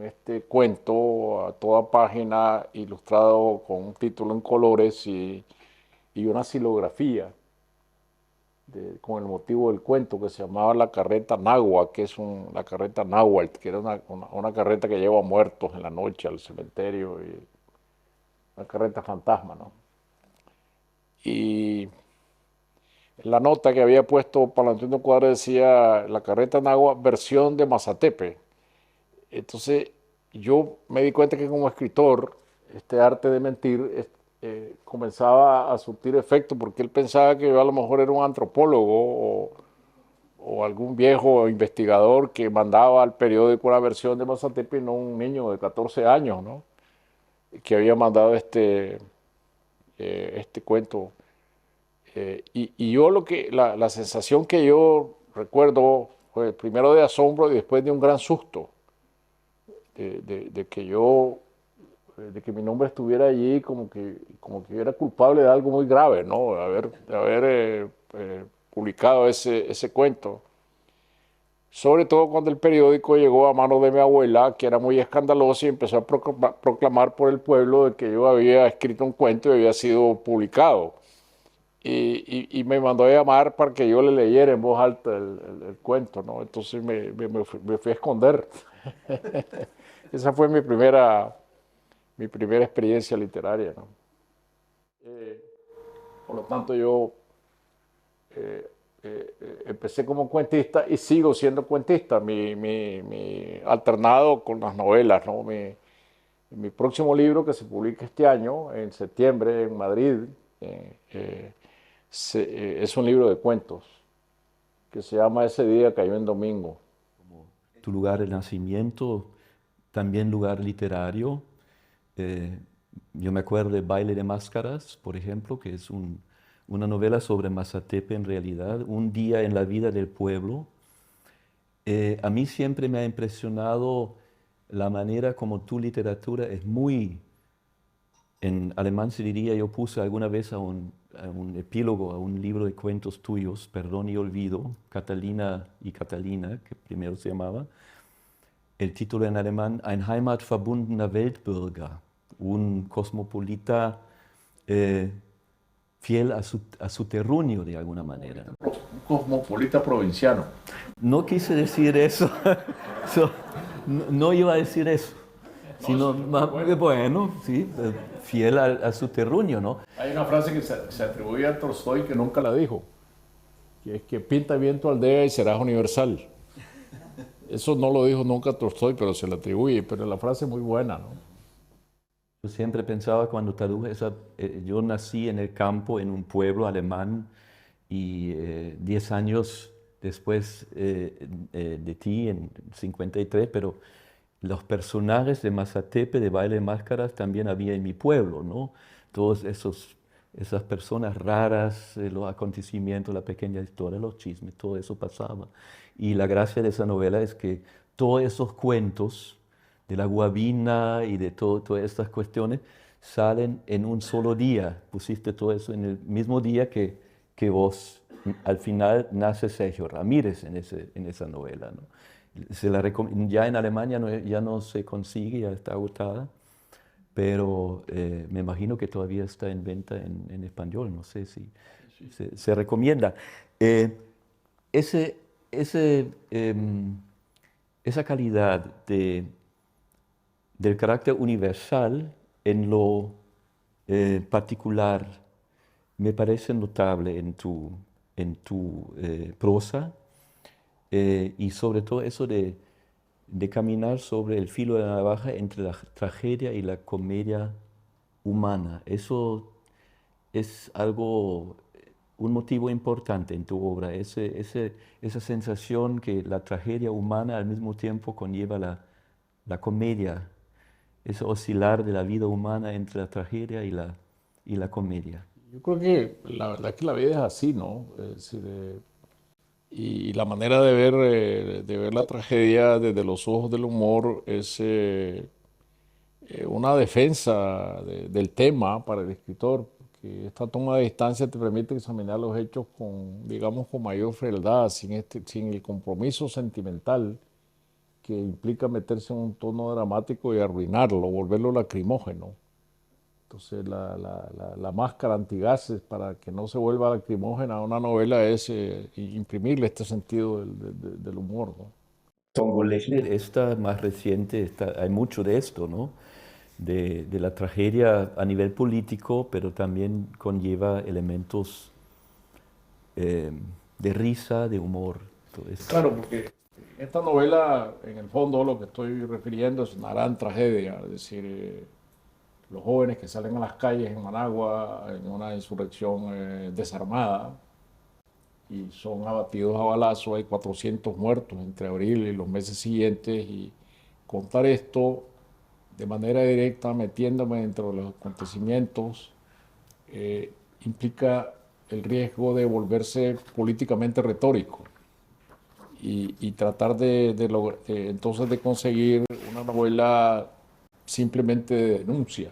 este cuento a toda página, ilustrado con un título en colores y una xilografía con el motivo del cuento, que se llamaba La Carreta Náhuatl, que es la carreta Náhuatl, que era una carreta que lleva muertos en la noche al cementerio, y una carreta fantasma, ¿no? Y la nota que había puesto Pablo Antonio Cuadra decía La Carreta Náhuatl, versión de Mazatepe. Entonces yo me di cuenta que como escritor, este arte de mentir comenzaba a surtir efecto, porque él pensaba que yo a lo mejor era un antropólogo o algún viejo investigador que mandaba al periódico una versión de Mazatepe, y no un niño de 14 años, ¿no? Que había mandado este cuento. Y yo la sensación que yo recuerdo fue primero de asombro y después de un gran susto, de que mi nombre estuviera allí, como que yo era culpable de algo muy grave, ¿no? De haber publicado ese cuento. Sobre todo cuando el periódico llegó a manos de mi abuela, que era muy escandalosa y empezó a proclamar por el pueblo de que yo había escrito un cuento y había sido publicado. Y me mandó a llamar para que yo le leyera en voz alta el cuento, ¿no? Entonces me fui a esconder. Esa fue mi primera experiencia literaria, ¿no? Por lo tanto, yo empecé como cuentista y sigo siendo cuentista, alternado con las novelas, ¿no? Mi próximo libro, que se publica este año, en septiembre, en Madrid, es un libro de cuentos que se llama Ese día cayó en domingo. Tu lugar de nacimiento, también lugar literario. Yo me acuerdo de Baile de Máscaras, por ejemplo, que es una novela sobre Masatepe en realidad, un día en la vida del pueblo. A mí siempre me ha impresionado la manera como tu literatura es muy, en alemán se diría, yo puse alguna vez a un epílogo, a un libro de cuentos tuyos, Perdón y Olvido, Catalina y Catalina, que primero se llamaba, el título en alemán, Ein heimatverbundener Weltbürger, un cosmopolita fiel a su terruño de alguna manera. Un cosmopolita provinciano. No quise decir eso, no iba a decir eso, sino bueno, sí, fiel a su terruño, ¿no? Hay una frase que se atribuye a Tolstoy que nunca la dijo, que es que pinta bien tu aldea y serás universal. Eso no lo dijo nunca Tolstoy, pero se le atribuye, pero la frase es muy buena, ¿no? Yo siempre pensaba cuando traduje yo nací en el campo, en un pueblo alemán, y 10 años después de ti, en 53, pero los personajes de Masatepe, de Baile de Máscaras, también había en mi pueblo, ¿no? Todos esas personas raras, los acontecimientos, la pequeña historia, los chismes, todo eso pasaba. Y la gracia de esa novela es que todos esos cuentos de la guabina y de todas estas cuestiones salen en un solo día. Pusiste todo eso en el mismo día que vos. Al final nace Sergio Ramírez en esa novela, ¿no? Ya en Alemania ya no se consigue, ya está agotada, pero me imagino que todavía está en venta en español, no sé si se recomienda. Esa calidad del carácter universal en lo particular me parece notable en tu prosa, y sobre todo eso de caminar sobre el filo de la navaja entre la tragedia y la comedia humana. Eso es un motivo importante en tu obra, esa sensación que la tragedia humana al mismo tiempo conlleva la comedia, ese oscilar de la vida humana entre la tragedia y la comedia. Yo creo que la verdad es que la vida es así, ¿no? Es decir, y la manera de ver la tragedia desde los ojos del humor es una defensa del tema para el escritor, porque esta toma de distancia te permite examinar los hechos digamos, con mayor frialdad, sin el compromiso sentimental que implica meterse en un tono dramático y arruinarlo, volverlo lacrimógeno. Entonces la máscara antigases para que no se vuelva lacrimógena a una novela es imprimirle este sentido del humor, ¿no? Tongolele, esta más reciente, hay mucho de esto, ¿no? De la tragedia a nivel político, pero también conlleva elementos de risa, de humor. Todo esto. Claro, porque esta novela, en el fondo, lo que estoy refiriendo es una gran tragedia, es decir, los jóvenes que salen a las calles en Managua en una insurrección desarmada y son abatidos a balazo, hay 400 muertos entre abril y los meses siguientes, y contar esto de manera directa, metiéndome dentro de los acontecimientos, implica el riesgo de volverse políticamente retórico y tratar entonces de conseguir una novela simplemente de denuncia.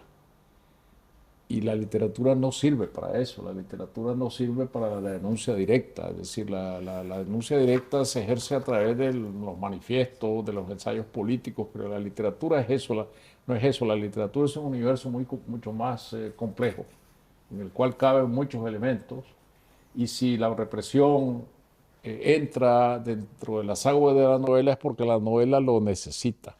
Y la literatura no sirve para eso, la literatura no sirve para la denuncia directa, es decir, la denuncia directa se ejerce a través de los manifiestos, de los ensayos políticos, pero la literatura es eso, no es eso, la literatura es un universo mucho más complejo, en el cual caben muchos elementos, y si la represión entra dentro de las aguas de la novela es porque la novela lo necesita,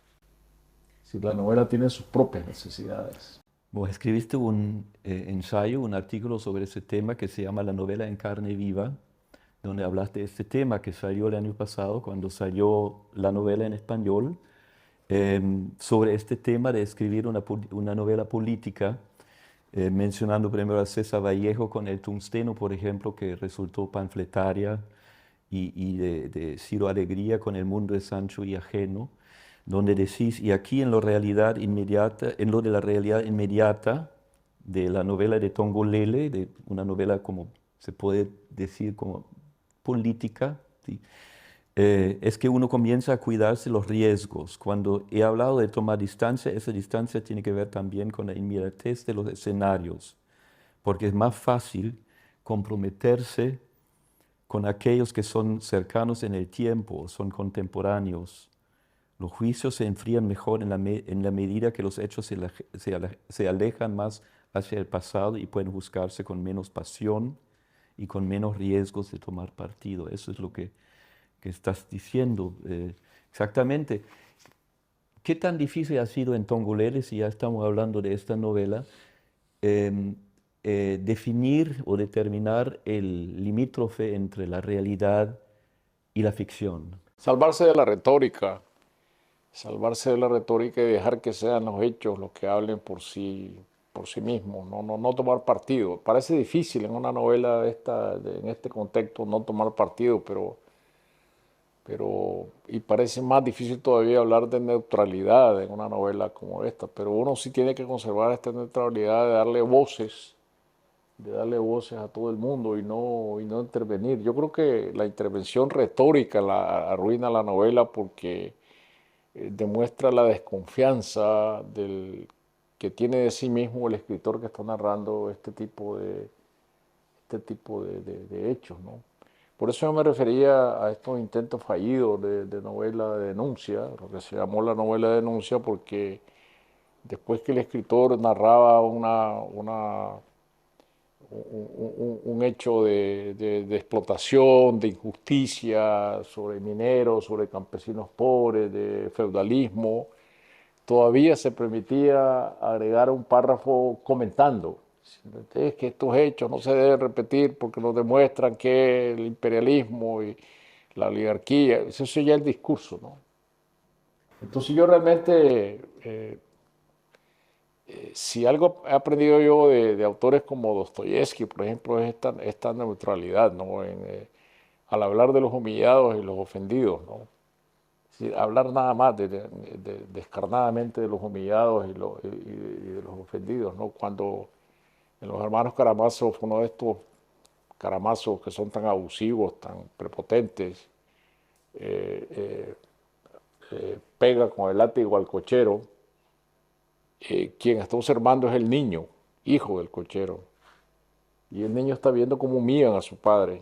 si la novela tiene sus propias necesidades. Vos escribiste un ensayo, un artículo sobre ese tema que se llama La novela en carne viva, donde hablaste de este tema que salió el año pasado, cuando salió la novela en español, sobre este tema de escribir una novela política, mencionando primero a César Vallejo con El tungsteno, por ejemplo, que resultó panfletaria, y de Ciro Alegría con El mundo de Sancho y ajeno, donde decís, y aquí en lo de la realidad inmediata de la novela de Tongolele, de una novela como se puede decir como política, ¿sí? Es que uno comienza a cuidarse los riesgos. Cuando he hablado de tomar distancia, esa distancia tiene que ver también con la inmediatez de los escenarios, porque es más fácil comprometerse con aquellos que son cercanos en el tiempo, son contemporáneos. Los juicios se enfrían mejor en la medida que los hechos se alejan más hacia el pasado y pueden juzgarse con menos pasión y con menos riesgos de tomar partido. Eso es lo que estás diciendo exactamente. ¿Qué tan difícil ha sido en Tongolele, si ya estamos hablando de esta novela, definir o determinar el limítrofe entre la realidad y la ficción? Salvarse de la retórica y dejar que sean los hechos los que hablen por sí mismos, no tomar partido. Parece difícil en una novela en este contexto no tomar partido, y parece más difícil todavía hablar de neutralidad en una novela como esta, pero uno sí tiene que conservar esta neutralidad de darle voces a todo el mundo y no intervenir. Yo creo que la intervención retórica arruina la novela porque demuestra la desconfianza que tiene de sí mismo el escritor que está narrando este tipo de hechos, ¿no? Por eso yo me refería a estos intentos fallidos de novela de denuncia, lo que se llamó la novela de denuncia, porque después que el escritor narraba un hecho de explotación, de injusticia, sobre mineros, sobre campesinos pobres, de feudalismo, todavía se permitía agregar un párrafo comentando. Es que estos hechos no se deben repetir porque nos demuestran que el imperialismo y la oligarquía, eso ya es el discurso, ¿no? Entonces yo realmente, si algo he aprendido yo de autores como Dostoyevsky, por ejemplo, es esta neutralidad, ¿no? Al hablar de los humillados y los ofendidos, ¿no? Es decir, hablar nada más descarnadamente de los humillados y de los ofendidos, ¿no? Cuando en los hermanos Karamazov, uno de estos Karamazov que son tan abusivos, tan prepotentes, pega con el látigo al cochero, quien está observando es el niño, hijo del cochero, y el niño está viendo cómo humillan a su padre,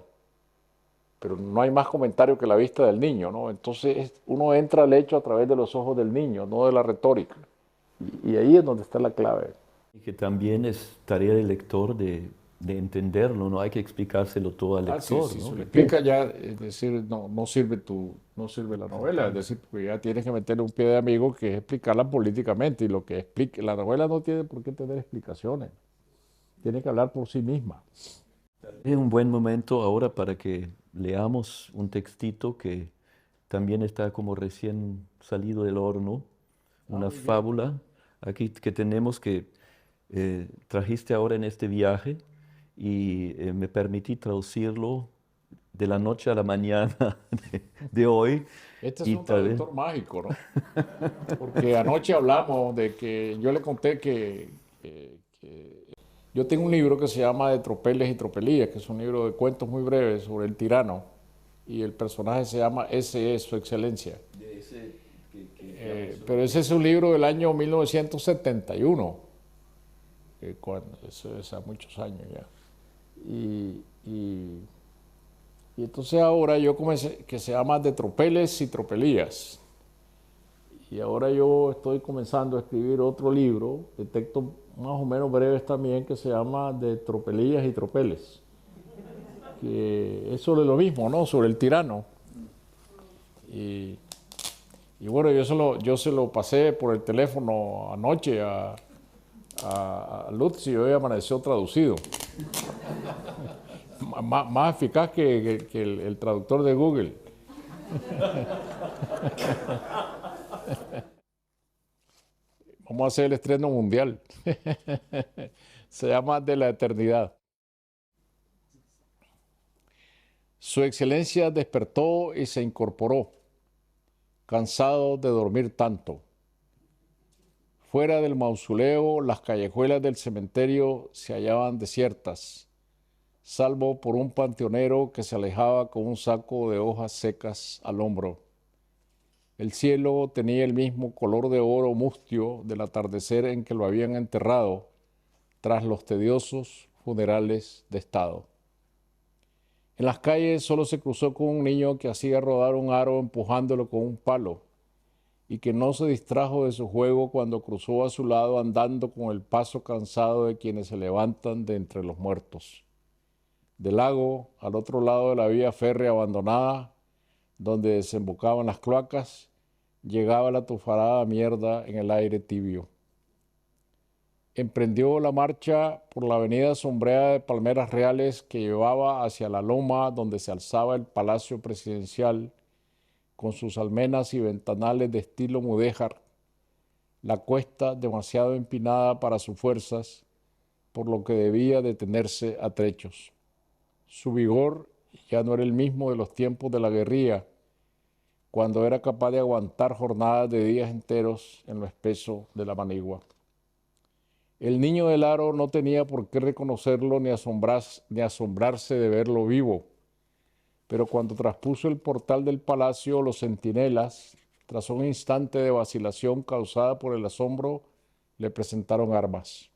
pero no hay más comentario que la vista del niño, ¿no? Entonces uno entra al hecho a través de los ojos del niño, no de la retórica, y ahí es donde está la clave. Y que también es tarea del lector de entenderlo, no hay que explicárselo todo al lector. Sí, ¿no? se lo explica ya, es decir, no sirve la novela, es decir, porque ya tienes que meterle un pie de amigo que es explicarla políticamente, y lo que explica, la novela no tiene por qué tener explicaciones, tiene que hablar por sí misma. Es un buen momento ahora para que leamos un textito que también está como recién salido del horno, una fábula aquí que tenemos que trajiste ahora en este viaje, y me permití traducirlo de la noche a la mañana de hoy. Este es un traductor mágico, ¿no? Porque anoche hablamos de que yo le conté que yo tengo un libro que se llama De tropeles y tropelías, que es un libro de cuentos muy breves sobre el tirano, y el personaje se llama Ese es su excelencia. Pero ese es un libro del año 1971. eso es hace muchos años ya. Y entonces ahora yo comencé, que se llama De Tropeles y Tropelías. Y ahora yo estoy comenzando a escribir otro libro de textos más o menos breves también, que se llama De Tropelías y Tropeles. Que es sobre lo mismo, ¿no? Sobre el tirano. Y bueno, yo se lo pasé por el teléfono anoche a Lutz y hoy amaneció traducido. Más eficaz que el traductor de Google. Vamos a hacer el estreno mundial. Se llama De la Eternidad. Su Excelencia despertó y se incorporó, cansado de dormir tanto. Fuera del mausoleo, las callejuelas del cementerio se hallaban desiertas, salvo por un panteonero que se alejaba con un saco de hojas secas al hombro. El cielo tenía el mismo color de oro mustio del atardecer en que lo habían enterrado tras los tediosos funerales de Estado. En las calles solo se cruzó con un niño que hacía rodar un aro empujándolo con un palo y que no se distrajo de su juego cuando cruzó a su lado andando con el paso cansado de quienes se levantan de entre los muertos. Del lago, al otro lado de la vía férrea abandonada, donde desembocaban las cloacas, llegaba la tufarada mierda en el aire tibio. Emprendió la marcha por la avenida sombreada de palmeras reales que llevaba hacia la loma donde se alzaba el Palacio Presidencial con sus almenas y ventanales de estilo mudéjar, la cuesta demasiado empinada para sus fuerzas, por lo que debía detenerse a trechos. Su vigor ya no era el mismo de los tiempos de la guerrilla, cuando era capaz de aguantar jornadas de días enteros en lo espeso de la manigua. El niño del aro no tenía por qué reconocerlo ni asombrarse de verlo vivo, pero cuando traspuso el portal del palacio, los centinelas, tras un instante de vacilación causada por el asombro, le presentaron armas.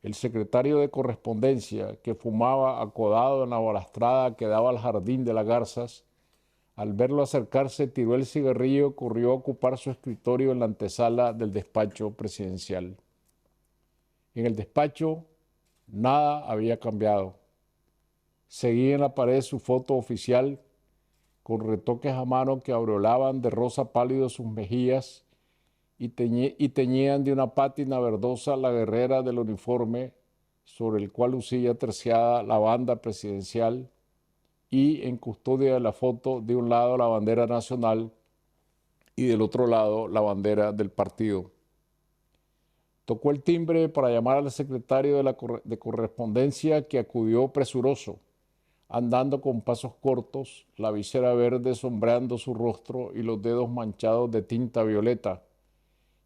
El secretario de Correspondencia, que fumaba acodado en la balastrada que daba al jardín de las garzas, al verlo acercarse, tiró el cigarrillo y corrió a ocupar su escritorio en la antesala del despacho presidencial. En el despacho nada había cambiado. Seguía en la pared su foto oficial, con retoques a mano que aureolaban de rosa pálido sus mejillas y teñían de una pátina verdosa la guerrera del uniforme sobre el cual lucía terciada la banda presidencial y en custodia de la foto, de un lado la bandera nacional y del otro lado la bandera del partido. Tocó el timbre para llamar al secretario de Correspondencia, que acudió presuroso, andando con pasos cortos, la visera verde sombreando su rostro y los dedos manchados de tinta violeta,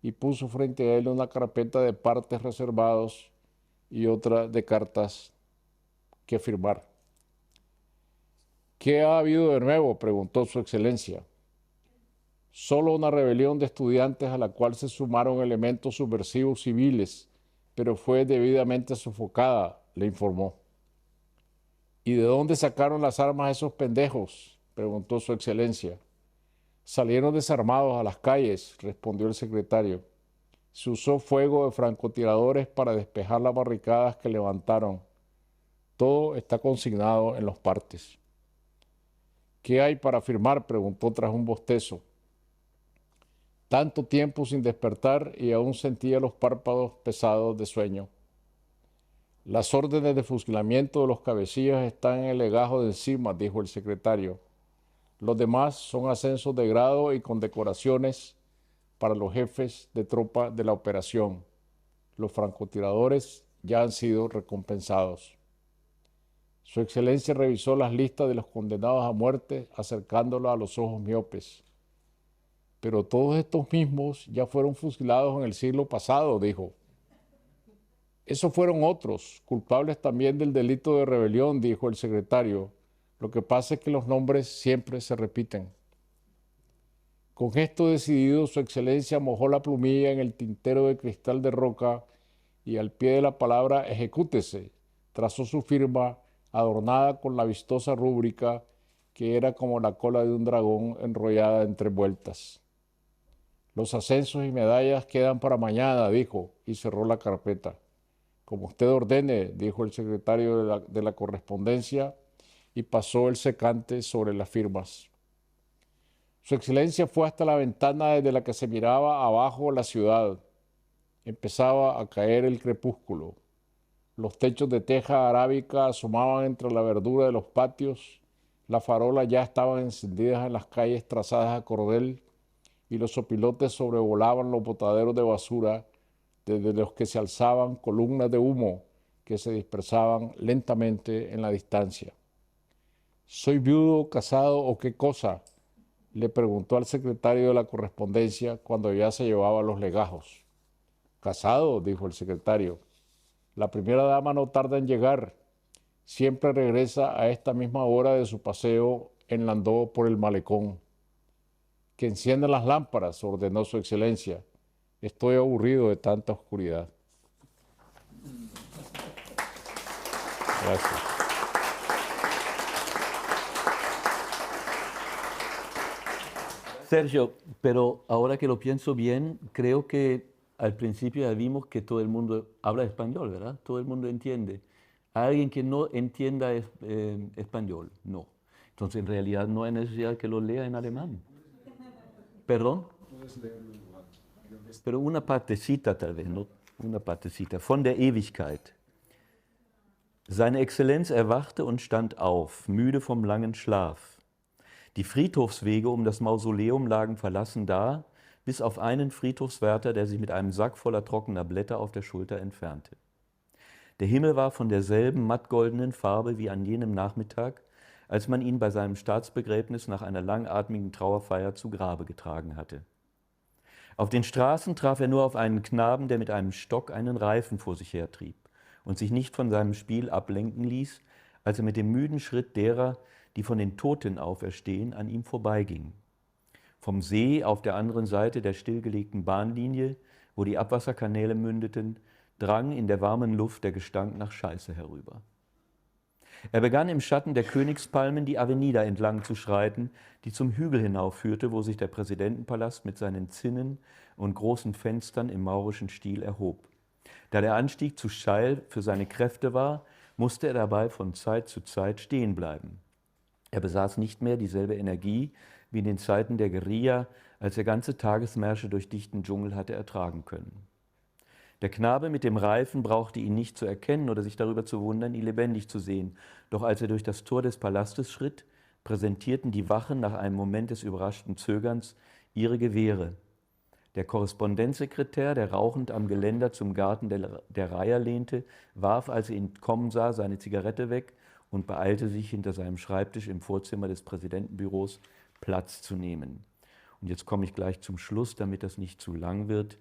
y puso frente a él una carpeta de partes reservados y otra de cartas que firmar. ¿Qué ha habido de nuevo?, preguntó su excelencia. Solo una rebelión de estudiantes a la cual se sumaron elementos subversivos civiles, pero fue debidamente sofocada, le informó. ¿Y de dónde sacaron las armas esos pendejos?, preguntó su excelencia. Salieron desarmados a las calles, respondió el secretario. Se usó fuego de francotiradores para despejar las barricadas que levantaron. Todo está consignado en los partes. ¿Qué hay para firmar?, preguntó tras un bostezo. Tanto tiempo sin despertar y aún sentía los párpados pesados de sueño. Las órdenes de fusilamiento de los cabecillas están en el legajo de encima, dijo el secretario. Los demás son ascensos de grado y condecoraciones para los jefes de tropa de la operación. Los francotiradores ya han sido recompensados. Su excelencia revisó las listas de los condenados a muerte, acercándolas a los ojos miopes. Pero todos estos mismos ya fueron fusilados en el siglo pasado, dijo. Esos fueron otros, culpables también del delito de rebelión, dijo el secretario. Lo que pasa es que los nombres siempre se repiten. Con gesto decidido, su excelencia mojó la plumilla en el tintero de cristal de roca y al pie de la palabra ejecútese, trazó su firma adornada con la vistosa rúbrica que era como la cola de un dragón enrollada en 3 vueltas. Los ascensos y medallas quedan para mañana, dijo, y cerró la carpeta. Como usted ordene, dijo el secretario de la correspondencia, y pasó el secante sobre las firmas. Su excelencia fue hasta la ventana desde la que se miraba abajo la ciudad. Empezaba a caer el crepúsculo. Los techos de teja arábica asomaban entre la verdura de los patios, las farolas ya estaban encendidas en las calles trazadas a cordel y los opilotes sobrevolaban los botaderos de basura desde los que se alzaban columnas de humo que se dispersaban lentamente en la distancia. ¿Soy viudo, casado o qué cosa?, le preguntó al secretario de la correspondencia cuando ya se llevaba los legajos. Casado, dijo el secretario. La primera dama no tarda en llegar. Siempre regresa a esta misma hora de su paseo en landó por el malecón. Que enciendan las lámparas, ordenó su excelencia. Estoy aburrido de tanta oscuridad. Gracias. Sergio, pero ahora que lo pienso bien, creo que al principio ya vimos que todo el mundo habla español, ¿verdad? Todo el mundo entiende. ¿Hay alguien que no entienda español? No. Entonces, en realidad no hay necesidad que lo lea en alemán. ¿Perdón? Pero una partecita tal vez, ¿no? Una partecita. Von der Ewigkeit. Seine Exzellenz erwachte und stand auf, müde vom langen Schlaf. Die Friedhofswege um das Mausoleum lagen verlassen da, bis auf einen Friedhofswärter, der sich mit einem Sack voller trockener Blätter auf der Schulter entfernte. Der Himmel war von derselben mattgoldenen Farbe wie an jenem Nachmittag, als man ihn bei seinem Staatsbegräbnis nach einer langatmigen Trauerfeier zu Grabe getragen hatte. Auf den Straßen traf er nur auf einen Knaben, der mit einem Stock einen Reifen vor sich hertrieb und sich nicht von seinem Spiel ablenken ließ, als er mit dem müden Schritt derer, die von den Toten auferstehen, an ihm vorbeiging. Vom See auf der anderen Seite der stillgelegten Bahnlinie, wo die Abwasserkanäle mündeten, drang in der warmen Luft der Gestank nach Scheiße herüber. Er begann im Schatten der Königspalmen die Avenida entlang zu schreiten, die zum Hügel hinaufführte, wo sich der Präsidentenpalast mit seinen Zinnen und großen Fenstern im maurischen Stil erhob. Da der Anstieg zu steil für seine Kräfte war, musste er dabei von Zeit zu Zeit stehen bleiben. Er besaß nicht mehr dieselbe Energie wie in den Zeiten der Guerilla, als er ganze Tagesmärsche durch dichten Dschungel hatte ertragen können. Der Knabe mit dem Reifen brauchte ihn nicht zu erkennen oder sich darüber zu wundern, ihn lebendig zu sehen. Doch als er durch das Tor des Palastes schritt, präsentierten die Wachen nach einem Moment des überraschten Zögerns ihre Gewehre. Der Korrespondenzsekretär, der rauchend am Geländer zum Garten der Reiher lehnte, warf, als er ihn kommen sah, seine Zigarette weg und beeilte sich, hinter seinem Schreibtisch im Vorzimmer des Präsidentenbüros Platz zu nehmen. Und jetzt komme ich gleich zum Schluss, damit das nicht zu lang wird.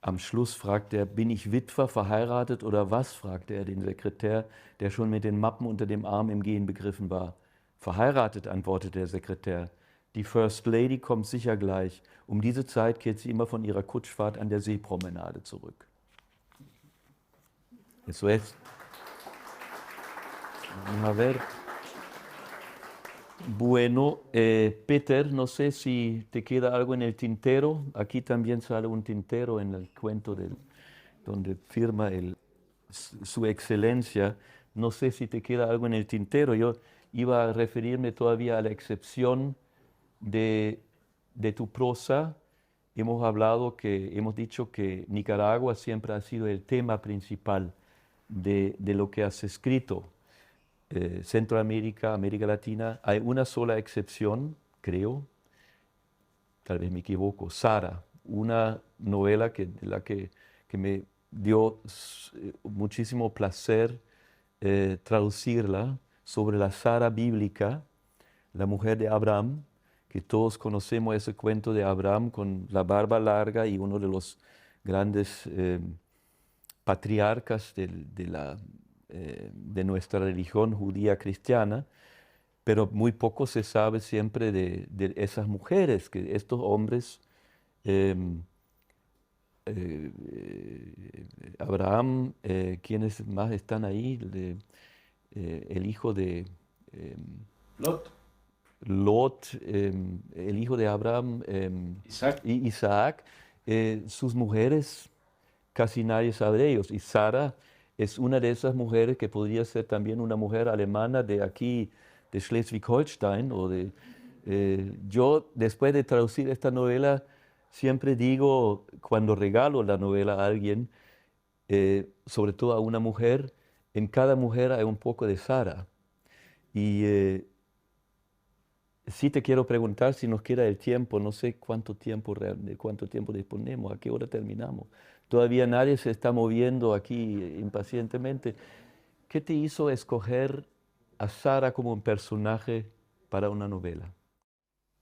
Am Schluss fragt er, bin ich Witwer, verheiratet oder was? Fragte er den Sekretär, der schon mit den Mappen unter dem Arm im Gehen begriffen war. Verheiratet, antwortete der Sekretär. Die First Lady kommt sicher gleich. Um diese Zeit kehrt sie immer von ihrer Kutschfahrt an der Seepromenade zurück. Eso es. A ver. Bueno, Peter, no sé si te queda algo en el tintero. Aquí también sale un tintero en el cuento donde firma su excelencia. No sé si te queda algo en el tintero. Yo iba a referirme todavía a la excepción de tu prosa. Hemos dicho que Nicaragua siempre ha sido el tema principal de lo que has escrito. Centroamérica, América Latina, hay una sola excepción, creo, tal vez me equivoco, Sara, una novela que me dio muchísimo placer traducirla, sobre la Sara bíblica, la mujer de Abraham, que todos conocemos ese cuento de Abraham con la barba larga y uno de los grandes patriarcas de nuestra religión judía cristiana, pero muy poco se sabe siempre de esas mujeres, que estos hombres Abraham, ¿quiénes más están ahí? El hijo de Lot, Lot, el hijo de Abraham, Isaac. y Isaac, sus mujeres, casi nadie sabe de ellos. Y Sara es una de esas mujeres que podría ser también una mujer alemana de aquí, de Schleswig-Holstein. Yo, después de traducir esta novela, siempre digo, cuando regalo la novela a alguien, sobre todo a una mujer, en cada mujer hay un poco de Sara. Y sí te quiero preguntar si nos queda el tiempo, no sé de cuánto tiempo disponemos, a qué hora terminamos. Todavía nadie se está moviendo aquí impacientemente. ¿Qué te hizo escoger a Sara como un personaje para una novela?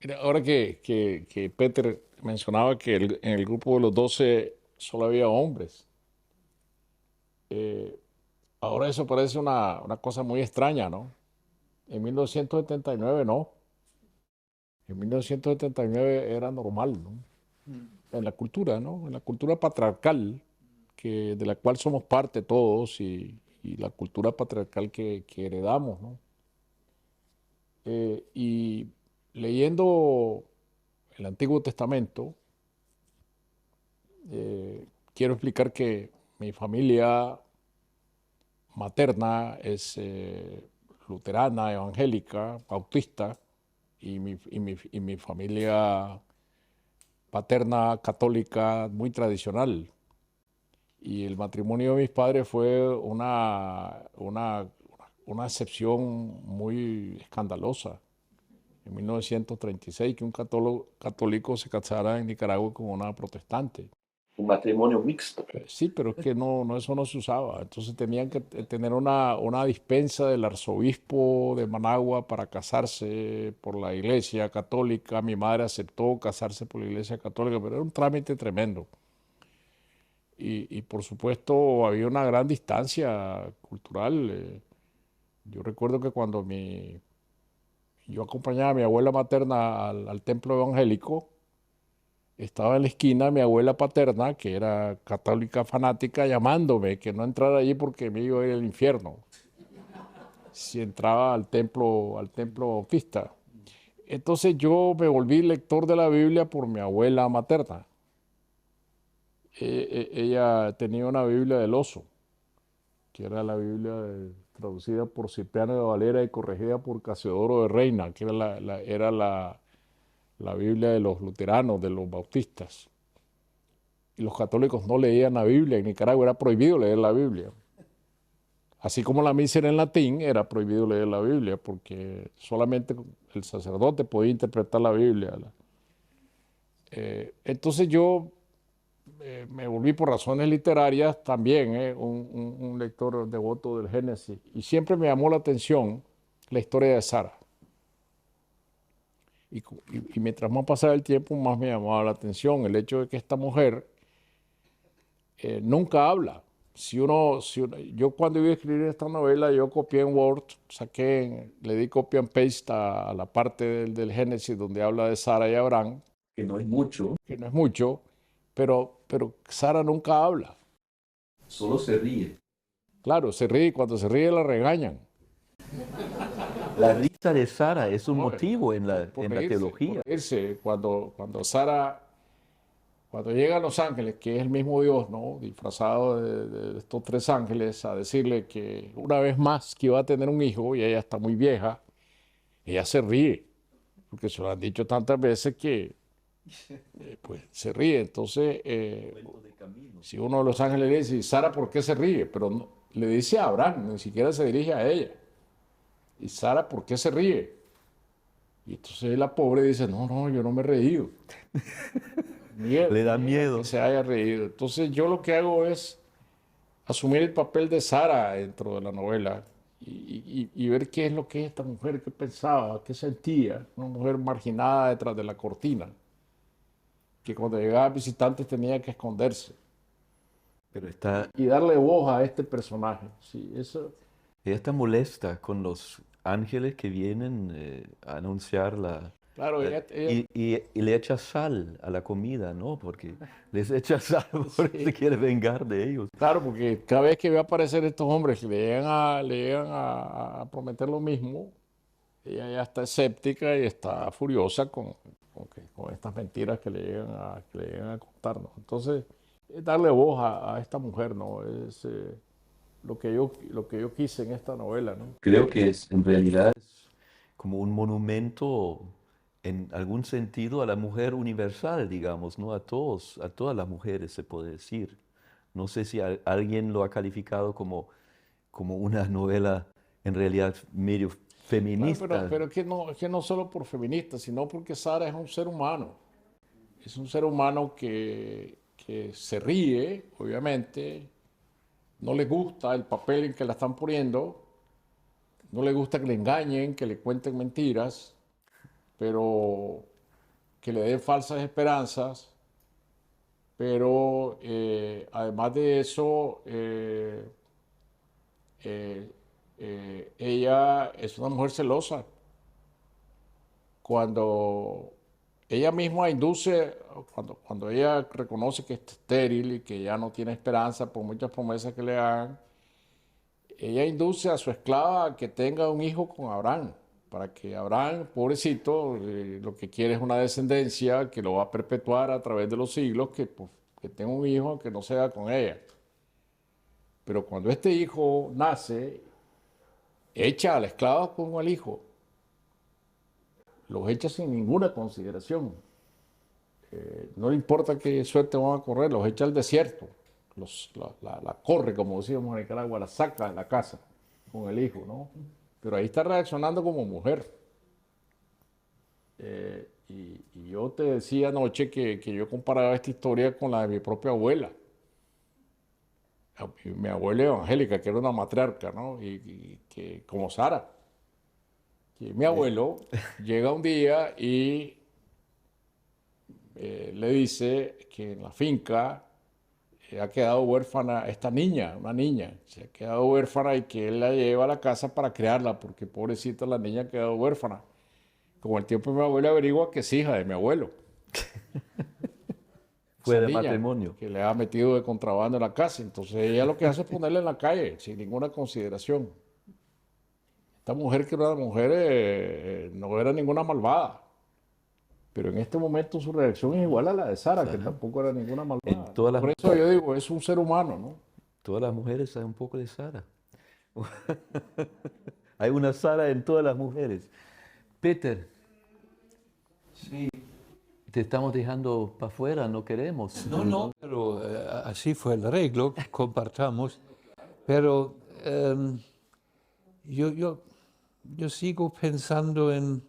Mira, ahora que Peter mencionaba que en el grupo de los 12 solo había hombres, eh, ahora eso parece una cosa muy extraña, ¿no? En 1979 no. En 1979 era normal, ¿no? En la cultura, ¿no? En la cultura patriarcal, de la cual somos parte todos y la cultura patriarcal que heredamos, ¿no? Y leyendo el Antiguo Testamento, quiero explicar que mi familia materna es luterana, evangélica, bautista, y mi familia paterna católica muy tradicional. Y el matrimonio de mis padres fue una excepción muy escandalosa. En 1936, que un católico se casara en Nicaragua con una protestante. Un matrimonio mixto. Sí, pero es que eso no se usaba. Entonces tenían que tener una dispensa del arzobispo de Managua para casarse por la iglesia católica. Mi madre aceptó casarse por la iglesia católica, pero era un trámite tremendo. Y por supuesto había una gran distancia cultural. Yo recuerdo que cuando yo acompañaba a mi abuela materna al templo evangélico, estaba en la esquina mi abuela paterna, que era católica fanática, llamándome que no entrara allí porque me iba a ir al infierno si entraba al templo bautista. Entonces yo me volví lector de la Biblia por mi abuela materna. Ella tenía una Biblia del oso, que era la Biblia traducida por Cipriano de Valera y corregida por Casiodoro de Reina, que era la Biblia de los luteranos, de los bautistas. Y los católicos no leían la Biblia. En Nicaragua era prohibido leer la Biblia. Así como la misa era en latín, era prohibido leer la Biblia, porque solamente el sacerdote podía interpretar la Biblia. Entonces yo me volví por razones literarias también un lector devoto del Génesis. Y siempre me llamó la atención la historia de Sara. Y mientras más pasaba el tiempo, más me llamaba la atención el hecho de que esta mujer nunca habla. Yo cuando iba a escribir esta novela, yo copié en Word, le di copy and paste a la parte del Génesis donde habla de Sara y Abraham. Que no es mucho. Que no es mucho, pero Sara nunca habla. Solo se ríe. Claro, se ríe y cuando se ríe la regañan. La risa de Sara es un No, motivo en la reírse, teología. por reírse. Cuando llega a Los Ángeles, que es el mismo Dios, ¿no? Disfrazado de estos tres ángeles, a decirle que una vez más que iba a tener un hijo y ella está muy vieja, ella se ríe, porque se lo han dicho tantas veces que pues se ríe. Entonces, si uno de los ángeles le dice, Sara, ¿por qué se ríe? Pero le dice a Abraham, ni siquiera se dirige a ella. Y Sara, ¿por qué se ríe? Y entonces la pobre dice, no, yo no me he reído. Le da miedo. Que se haya reído. Entonces yo lo que hago es asumir el papel de Sara dentro de la novela y ver qué es lo que es esta mujer, qué pensaba, qué sentía. Una mujer marginada detrás de la cortina, que cuando llegaban visitantes tenía que esconderse. Pero Y darle voz a este personaje. Sí, eso. ella está molesta con los ángeles que vienen a anunciar Claro, Y le echa sal a la comida, ¿no? Porque les echa sal porque sí. se quiere vengar de ellos. Claro, porque cada vez que ve aparecer estos hombres que le llegan a prometer lo mismo, ella ya está escéptica y está furiosa con estas mentiras que le llegan a contarnos. Entonces, es darle voz a esta mujer, ¿no? Es lo que yo quise en esta novela, ¿no? Creo que es en realidad es como un monumento en algún sentido a la mujer universal, digamos, ¿no? A todos, a todas las mujeres se puede decir. No sé si alguien lo ha calificado como una novela en realidad medio Claro, pero feminista. es que no solo por feminista, sino porque Sara es un ser humano. Es un ser humano que se ríe, obviamente, no le gusta el papel en que la están poniendo, no le gusta que le engañen, que le cuenten mentiras, pero que le den falsas esperanzas, pero además de eso, ella es una mujer celosa. Cuando ella misma induce, cuando ella reconoce que está estéril y que ya no tiene esperanza por muchas promesas que le hagan, ella induce a su esclava a que tenga un hijo con Abraham, para que Abraham, pobrecito, lo que quiere es una descendencia que lo va a perpetuar a través de los siglos, que tenga un hijo que no sea con ella. Pero cuando este hijo nace, echa a la esclava con el hijo, los echa sin ninguna consideración. No le importa qué suerte van a correr, los echa al desierto, la corre, como decíamos en Nicaragua, la saca de la casa con el hijo, ¿no? Pero ahí está reaccionando como mujer. Y yo te decía anoche que yo comparaba esta historia con la de mi propia abuela. Mi abuela evangélica, que era una matriarca, ¿no? Y que, como Sara, que mi abuelo llega un día y le dice que en la finca ha quedado huérfana esta niña, una niña, se ha quedado huérfana y que él la lleva a la casa para criarla, porque pobrecita la niña ha quedado huérfana. Con el tiempo mi abuelo averigua que es hija de mi abuelo, Fue esa de niña matrimonio. que le ha metido de contrabando en la casa. Entonces ella lo que hace es ponerla en la calle, sin ninguna consideración. Esta mujer que era una mujer, no era ninguna malvada. Pero en este momento su reacción es igual a la de Sara, que tampoco era ninguna En malvada. todas las, Por eso yo digo, es un ser humano, ¿no? todas las mujeres hay un poco de Sara. Hay una Sara en todas las mujeres. Peter, Sí. te estamos dejando para afuera, no queremos. No, pero así fue el arreglo, compartamos. Pero yo sigo pensando en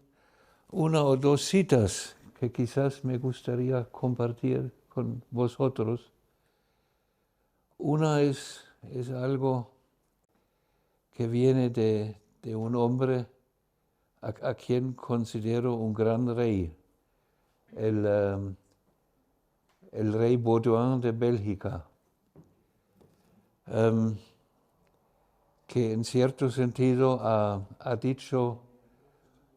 una o dos citas que quizás me gustaría compartir con vosotros. Una es algo que viene de un hombre a quien considero un gran rey, el rey Baudouin de Bélgica, que en cierto sentido ha dicho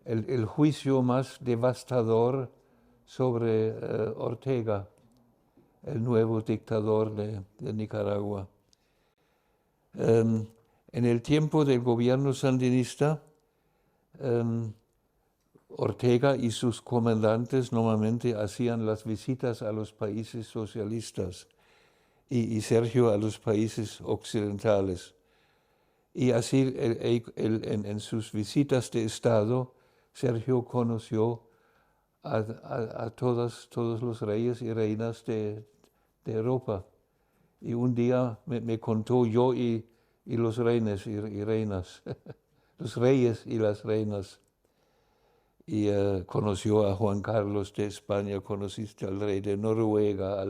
el juicio más devastador sobre Ortega, el nuevo dictador de Nicaragua. En el tiempo del gobierno sandinista, Ortega y sus comandantes normalmente hacían las visitas a los países socialistas y Sergio a los países occidentales. Y así en sus visitas de Estado, Sergio conoció a todos los reyes y reinas de Europa. Y un día me contó yo y los reyes y reinas, los reyes y las reinas. Y conoció a Juan Carlos de España, conociste al rey de Noruega,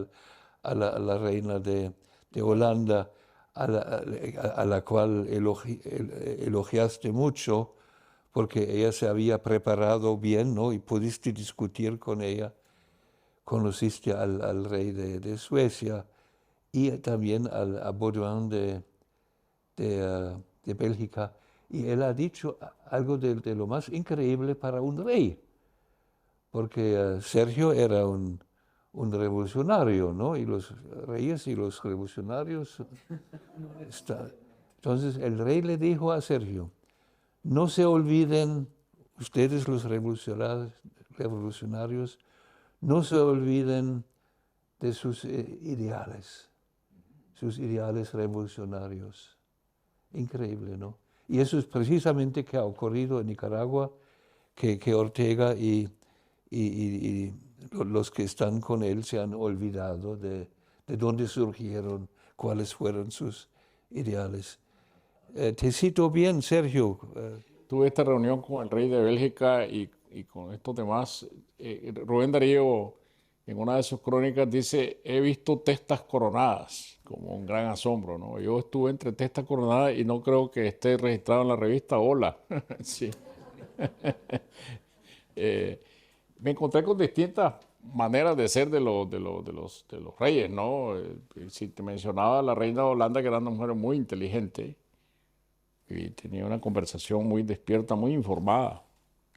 a la reina de Holanda, a la cual elogiaste mucho, porque ella se había preparado bien, ¿no? Y pudiste discutir con ella. Conociste al rey de Suecia y también a Baudouin de Bélgica. Y él ha dicho algo de lo más increíble para un rey. porque Sergio era un revolucionario, ¿no? Y los reyes y los revolucionarios Entonces el rey le dijo a Sergio, no se olviden, ustedes los revolucionarios, no se olviden de sus ideales revolucionarios. Increíble, ¿no? Y eso es precisamente que ha ocurrido en Nicaragua, que Ortega y los que están con él se han olvidado de dónde surgieron, cuáles fueron sus ideales. Te cito bien, Sergio. Tuve esta reunión con el rey de Bélgica y con estos demás. Rubén Darío, en una de sus crónicas, dice, he visto testas coronadas, como un gran asombro, ¿no? Yo estuve entre testas coronadas y no creo que esté registrado en la revista Hola. Sí. Me encontré con distintas maneras de ser de los reyes, ¿no? Si te mencionaba la reina de Holanda, que era una mujer muy inteligente y tenía una conversación muy despierta, muy informada.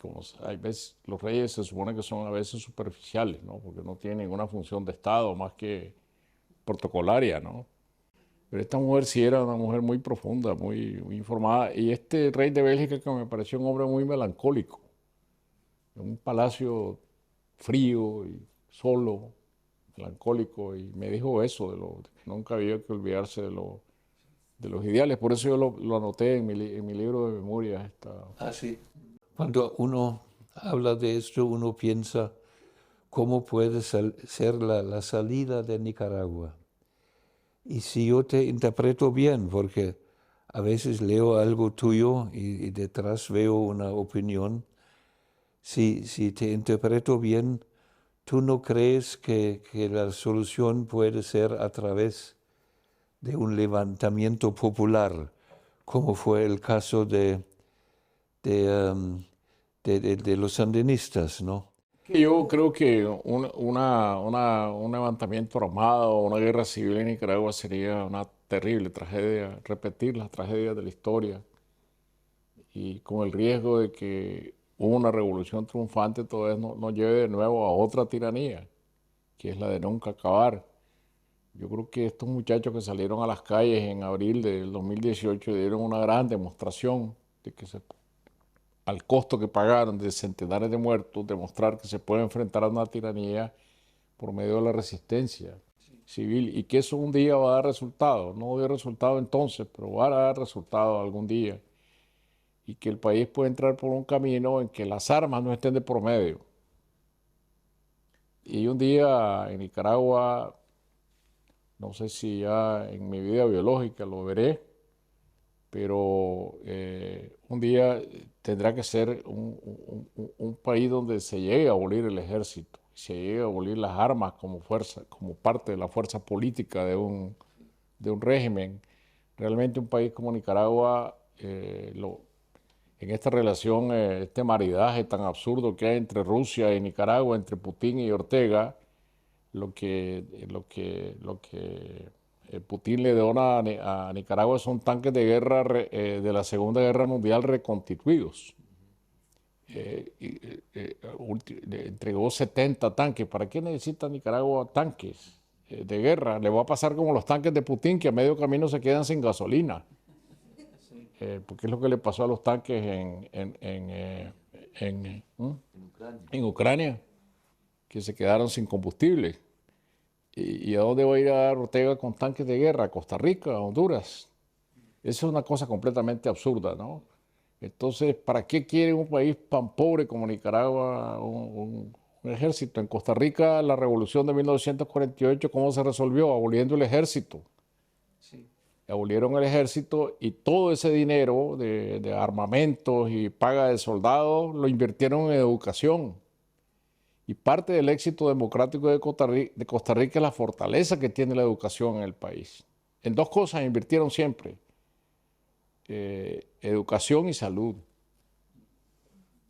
Como hay veces, los reyes se supone que son a veces superficiales, ¿no? Porque no tienen ninguna función de Estado más que protocolaria, ¿no? Pero esta mujer sí era una mujer muy profunda, muy informada. Y este rey de Bélgica que me pareció un hombre muy melancólico, en un palacio frío y solo, melancólico, y me dijo eso, de que nunca había que olvidarse de los ideales. Por eso yo lo anoté en mi libro de memorias. Sí. Cuando uno habla de esto, uno piensa cómo puede ser la salida de Nicaragua. Y si yo te interpreto bien, porque a veces leo algo tuyo y detrás veo una opinión, si te interpreto bien, ¿tú no crees que la solución puede ser a través de un levantamiento popular, como fue el caso de los sandinistas, ¿no? Yo creo que un levantamiento armado, una guerra civil en Nicaragua sería una terrible tragedia, repetir las tragedias de la historia y con el riesgo de que una revolución triunfante todavía nos lleve de nuevo a otra tiranía, que es la de nunca acabar. Yo creo que estos muchachos que salieron a las calles en abril del 2018 dieron una gran demostración de que al costo que pagaron de centenares de muertos, demostrar que se puede enfrentar a una tiranía por medio de la resistencia civil y que eso un día va a dar resultado. No dio resultado entonces, pero va a dar resultado algún día. Y que el país puede entrar por un camino en que las armas no estén de por medio. Y un día en Nicaragua, no sé si ya en mi vida biológica lo veré, pero un día tendrá que ser un país donde se llegue a abolir el ejército, se llegue a abolir las armas como fuerza, como parte de la fuerza política de un régimen. Realmente un país como Nicaragua, en esta relación, este maridaje tan absurdo que hay entre Rusia y Nicaragua, entre Putin y Ortega, lo que Putin le dona a Nicaragua son tanques de guerra de la Segunda Guerra Mundial reconstituidos. Entregó 70 tanques. ¿Para qué necesita Nicaragua tanques de guerra? Le va a pasar como los tanques de Putin, que a medio camino se quedan sin gasolina. Porque es lo que le pasó a los tanques en Ucrania, que se quedaron sin combustible. ¿Y a dónde va a ir a Ortega con tanques de guerra? ¿A Costa Rica? ¿A Honduras? Eso es una cosa completamente absurda, ¿no? Entonces, ¿para qué quiere un país tan pobre como Nicaragua un ejército? En Costa Rica, la revolución de 1948, ¿cómo se resolvió? Aboliendo el ejército. Sí. Abolieron el ejército y todo ese dinero de armamentos y paga de soldados lo invirtieron en educación. Y parte del éxito democrático de Costa Rica es la fortaleza que tiene la educación en el país. En dos cosas invirtieron siempre, educación y salud.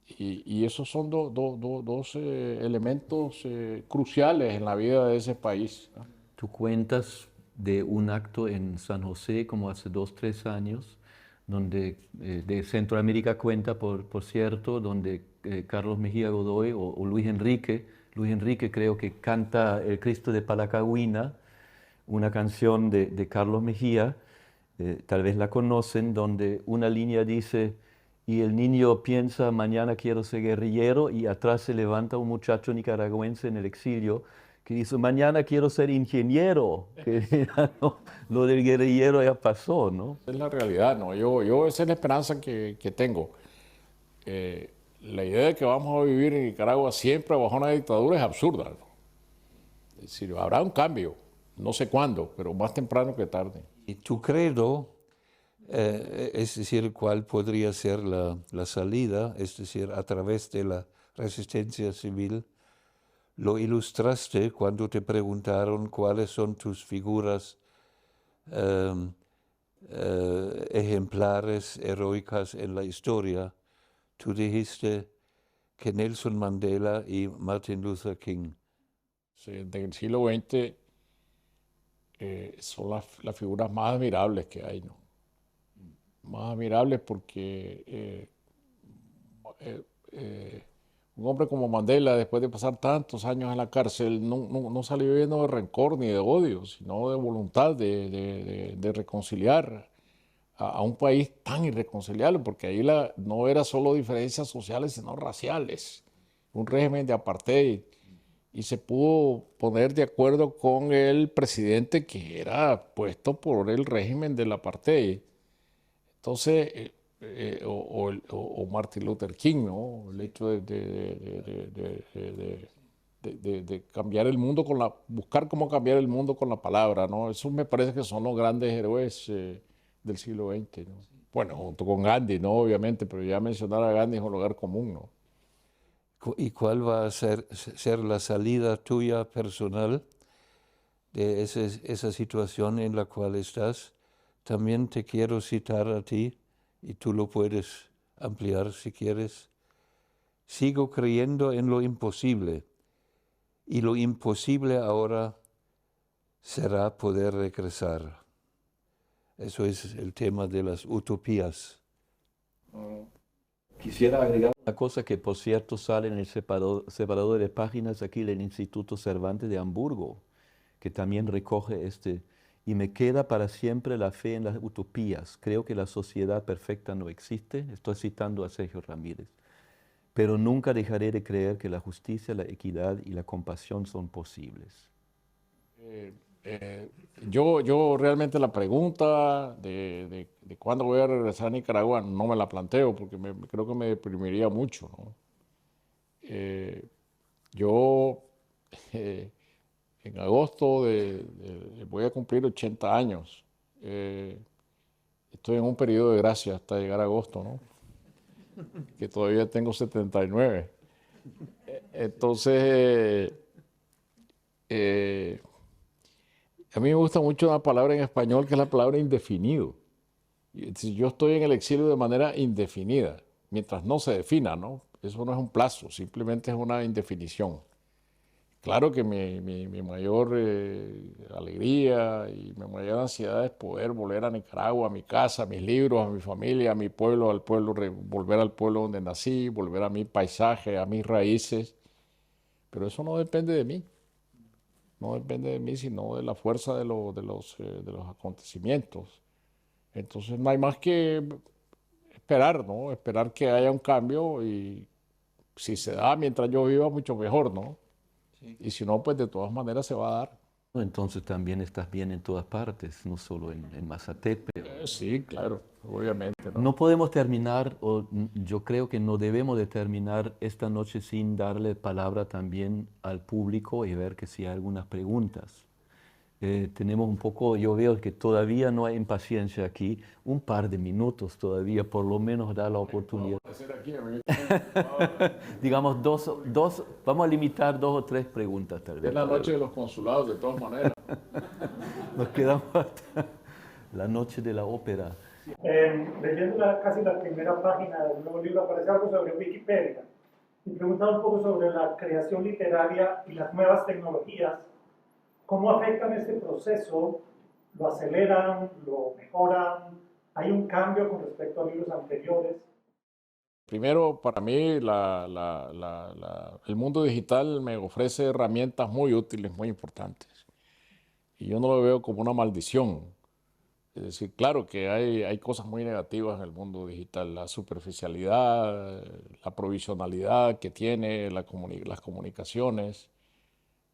Y esos son dos elementos cruciales en la vida de ese país, ¿no? Tú cuentas de un acto en San José como hace 2, 3 años, de Centroamérica cuenta, por cierto, donde Carlos Mejía Godoy o Luis Enrique creo que canta El Cristo de Palacagüina, una canción de Carlos Mejía, tal vez la conocen, donde una línea dice, y el niño piensa, mañana quiero ser guerrillero, y atrás se levanta un muchacho nicaragüense en el exilio que dice, mañana quiero ser ingeniero, que ya no, lo del guerrillero ya pasó, ¿no? Es la realidad, ¿no? Esa es la esperanza que tengo. La idea de que vamos a vivir en Nicaragua siempre bajo una dictadura es absurda, ¿no? Es decir, habrá un cambio, no sé cuándo, pero más temprano que tarde. Y tu credo, es decir, ¿cuál podría ser la salida? Es decir, a través de la resistencia civil, lo ilustraste cuando te preguntaron cuáles son tus figuras ejemplares, heroicas en la historia. Tú dijiste que Nelson Mandela y Martin Luther King. Sí, del siglo XX son las figuras más admirables que hay, ¿no? Más admirables porque un hombre como Mandela, después de pasar tantos años en la cárcel, no salió lleno de rencor ni de odio, sino de voluntad de reconciliar a un país tan irreconciliable, porque ahí no era solo diferencias sociales, sino raciales, un régimen de apartheid, y se pudo poner de acuerdo con el presidente que era puesto por el régimen del apartheid. Entonces, o Martin Luther King, ¿no? El hecho de cambiar el mundo buscar cómo cambiar el mundo con la palabra, ¿no? Eso me parece que son los grandes héroes del siglo XX, ¿no? Bueno, junto con Gandhi, ¿no? Obviamente, pero ya mencionar a Gandhi es un lugar común, ¿no? ¿Y cuál va a ser la salida tuya personal de esa situación en la cual estás? También te quiero citar a ti, y tú lo puedes ampliar si quieres. Sigo creyendo en lo imposible, y lo imposible ahora será poder regresar. Eso es el tema de las utopías. Quisiera agregar una cosa que, por cierto, sale en el separador de páginas aquí del Instituto Cervantes de Hamburgo, que también recoge y me queda para siempre la fe en las utopías. Creo que la sociedad perfecta no existe, estoy citando a Sergio Ramírez, pero nunca dejaré de creer que la justicia, la equidad y la compasión son posibles. Yo realmente la pregunta de cuándo voy a regresar a Nicaragua no me la planteo porque creo que me deprimiría mucho, ¿no? Yo en agosto voy a cumplir 80 años. Estoy en un periodo de gracia hasta llegar a agosto, ¿no? Que todavía tengo 79. Entonces, a mí me gusta mucho una palabra en español que es la palabra indefinido. Si yo estoy en el exilio de manera indefinida, mientras no se defina, ¿no? Eso no es un plazo, simplemente es una indefinición. Claro que mi mayor alegría y mi mayor ansiedad es poder volver a Nicaragua, a mi casa, a mis libros, a mi familia, a mi pueblo, volver al pueblo donde nací, volver a mi paisaje, a mis raíces. Pero eso no depende de mí. No depende de mí, sino de la fuerza de los acontecimientos. Entonces no hay más que esperar, ¿no? Esperar que haya un cambio y si se da mientras yo viva, mucho mejor, ¿no? Sí. Y si no, pues de todas maneras se va a dar. Entonces también estás bien en todas partes, no solo en Mazatepe. Sí, claro, obviamente, ¿no? No podemos terminar, o yo creo que no debemos de terminar esta noche sin darle palabra también al público y ver que si hay algunas preguntas. Tenemos un poco, yo veo que todavía no hay impaciencia aquí, un par de minutos todavía, por lo menos da la oportunidad. Digamos vamos a limitar 2 o 3 preguntas tal vez. Es la noche de los consulados, de todas maneras. Nos quedamos hasta la noche de la ópera. Leyendo casi la primera página del nuevo libro aparece algo sobre Wikipedia y preguntaba un poco sobre la creación literaria y las nuevas tecnologías. ¿Cómo afectan este proceso? ¿Lo aceleran? ¿Lo mejoran? ¿Hay un cambio con respecto a libros anteriores? Primero, para mí, el mundo digital me ofrece herramientas muy útiles, muy importantes. Y yo no lo veo como una maldición. Es decir, claro que hay cosas muy negativas en el mundo digital, la superficialidad, la provisionalidad que tiene las comunicaciones,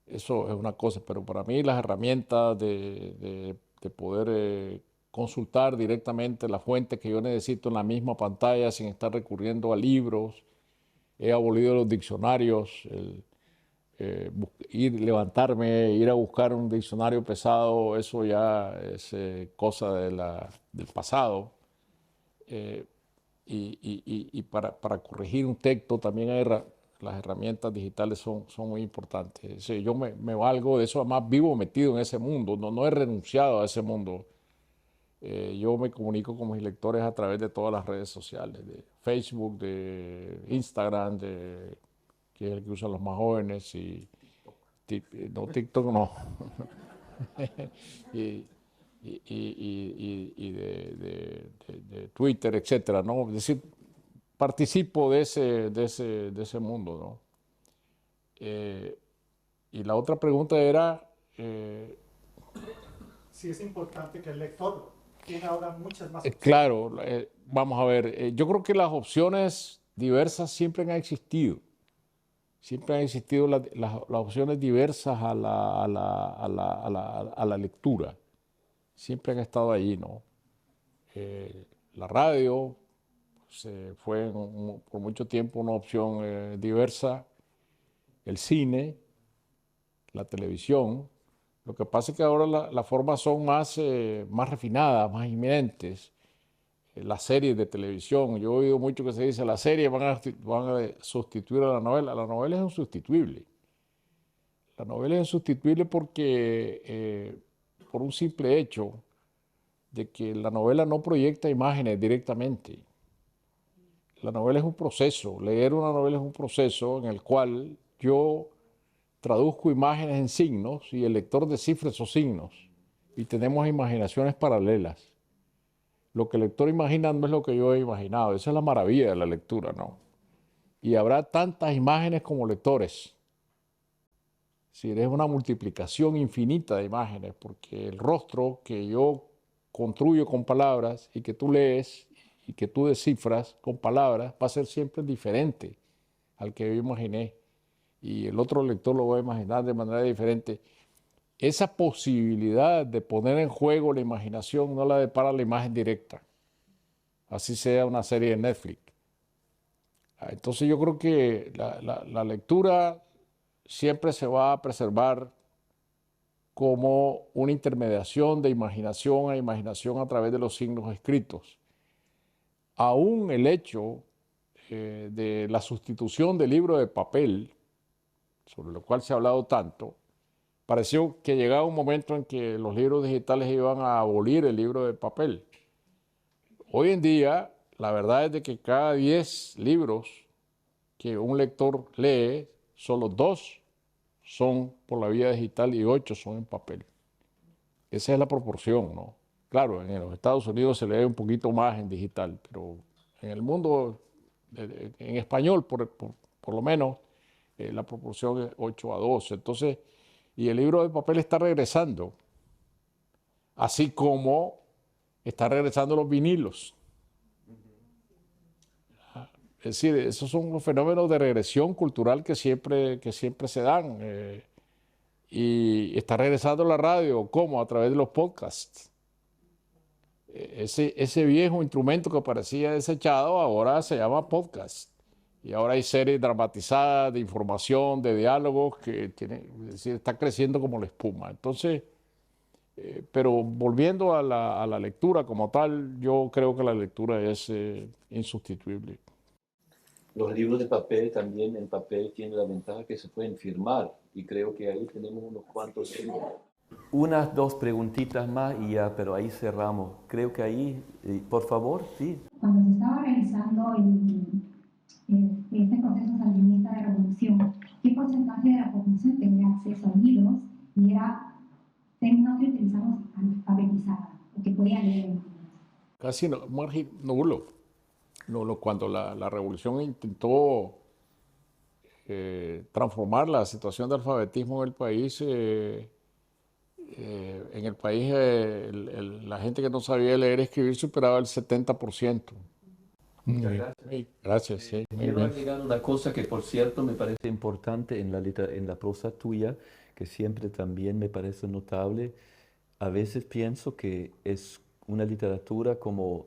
eso es una cosa, pero para mí las herramientas de poder consultar directamente la fuente que yo necesito en la misma pantalla sin estar recurriendo a libros, he abolido los diccionarios, levantarme, ir a buscar un diccionario pesado, eso ya es cosa del pasado. Y para corregir un texto también las herramientas digitales son muy importantes. Sí, yo me valgo de eso, además vivo metido en ese mundo, no he renunciado a ese mundo. Yo me comunico con mis lectores a través de todas las redes sociales, de Facebook, de Instagram, que es el que usan los más jóvenes, y no, TikTok no. y de Twitter, etcétera, ¿no? Es decir, participo de ese mundo, ¿no? Y la otra pregunta era... Sí, es importante que el lector tiene ahora muchas más opciones. Claro, vamos a ver, yo creo que las opciones diversas siempre han existido. Siempre han existido las opciones diversas a la lectura. Siempre han estado allí, ¿no? La radio fue por mucho tiempo una opción diversa, el cine, la televisión. Lo que pasa es que ahora las formas son más refinadas, más inminentes. Las series de televisión, yo he oído mucho que se dice, las series van a sustituir a la novela. La novela es insustituible. La novela es insustituible porque, por un simple hecho, de que la novela no proyecta imágenes directamente. La novela es un proceso, leer una novela es un proceso en el cual yo traduzco imágenes en signos y el lector descifra esos signos y tenemos imaginaciones paralelas. Lo que el lector imagina no es lo que yo he imaginado, esa es la maravilla de la lectura, ¿no? Y habrá tantas imágenes como lectores. Si es una multiplicación infinita de imágenes, porque el rostro que yo construyo con palabras y que tú lees y que tú descifras con palabras va a ser siempre diferente al que yo imaginé y el otro lector lo va a imaginar de manera diferente. Esa posibilidad de poner en juego la imaginación no la depara la imagen directa, así sea una serie de Netflix. Entonces yo creo que la lectura siempre se va a preservar como una intermediación de imaginación a imaginación a través de los signos escritos. Aún el hecho de la sustitución del libro de papel, sobre lo cual se ha hablado tanto, pareció que llegaba un momento en que los libros digitales iban a abolir el libro de papel. Hoy en día, la verdad es de que cada 10 libros que un lector lee, solo 2 son por la vía digital y 8 son en papel. Esa es la proporción, ¿no? Claro, en los Estados Unidos se lee un poquito más en digital, pero en el mundo, en español por lo menos, la proporción es 8-2. Entonces, y el libro de papel está regresando, así como están regresando los vinilos. Es decir, esos son los fenómenos de regresión cultural que siempre se dan. Y está regresando la radio, ¿cómo? A través de los podcasts. Ese viejo instrumento que parecía desechado ahora se llama podcast. Y ahora hay series dramatizadas de información, de diálogos, es decir, está creciendo como la espuma. Entonces, pero volviendo a la lectura como tal, yo creo que la lectura es insustituible. Los libros de papel también, en papel, tienen la ventaja que se pueden firmar y creo que ahí tenemos unos cuantos. Unas 2 preguntitas más y ya, pero ahí cerramos. Creo que ahí, por favor, sí. Cuando se estaba realizando este proceso sandinista de revolución, ¿qué porcentaje de la población tenía acceso a libros y era tecnología que utilizamos alfabetizada o que podía leer en libros? casi nulo. Cuando la revolución intentó transformar la situación de alfabetismo en el país, la gente que no sabía leer y escribir superaba el 70%. Muchas gracias. Gracias, sí. Muy Quiero bien. agregar una cosa que, por cierto, me parece importante en la prosa tuya, que siempre también me parece notable. A veces pienso que es una literatura como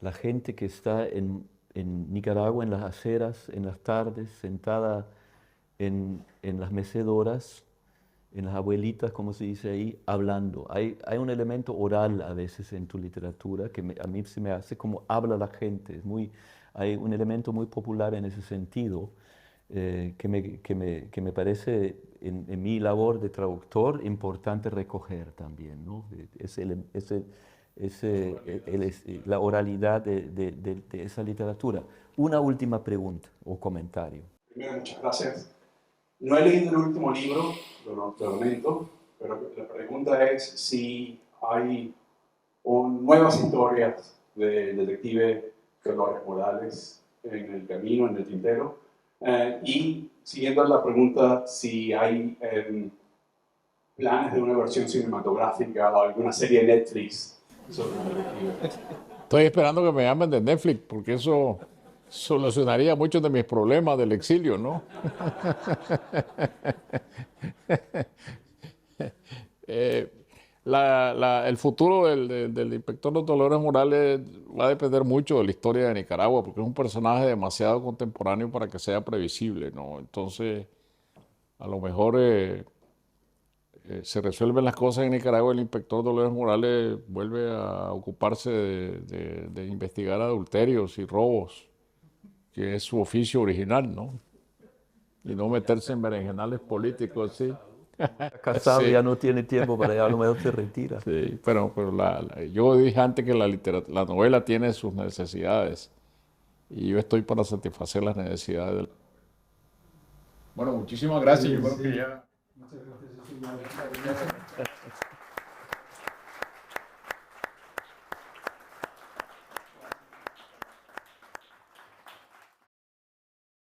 la gente que está en Nicaragua, en las aceras, en las tardes, sentada en las mecedoras, en las abuelitas, como se dice ahí, hablando. Hay un elemento oral a veces en tu literatura que a mí se me hace como habla la gente. Hay un elemento muy popular en ese sentido que me parece en mi labor de traductor importante recoger también, ¿no? La oralidad de esa literatura. Una última pregunta o comentario. Primero, muchas gracias. No he leído el último libro, lo lamento, pero la pregunta es si hay nuevas historias del detective Dolores Morales en el camino, en el tintero. Y siguiendo la pregunta, si hay planes de una versión cinematográfica o alguna serie de Netflix sobre el detective. Estoy esperando que me llamen de Netflix, porque eso solucionaría muchos de mis problemas del exilio, ¿no? El futuro del inspector Dolores Morales va a depender mucho de la historia de Nicaragua, porque es un personaje demasiado contemporáneo para que sea previsible, ¿no? Entonces, a lo mejor se resuelven las cosas en Nicaragua, el inspector Dolores Morales vuelve a ocuparse de investigar adulterios y robos, que es su oficio original, ¿no? Y no meterse en berenjenales políticos, ¿sí? Casado Sí. ya no tiene tiempo para allá, a lo mejor se retira. Sí, pero yo dije antes que la novela tiene sus necesidades y yo estoy para satisfacer las necesidades. Bueno, muchísimas gracias. Yo creo que ya... Muchas gracias.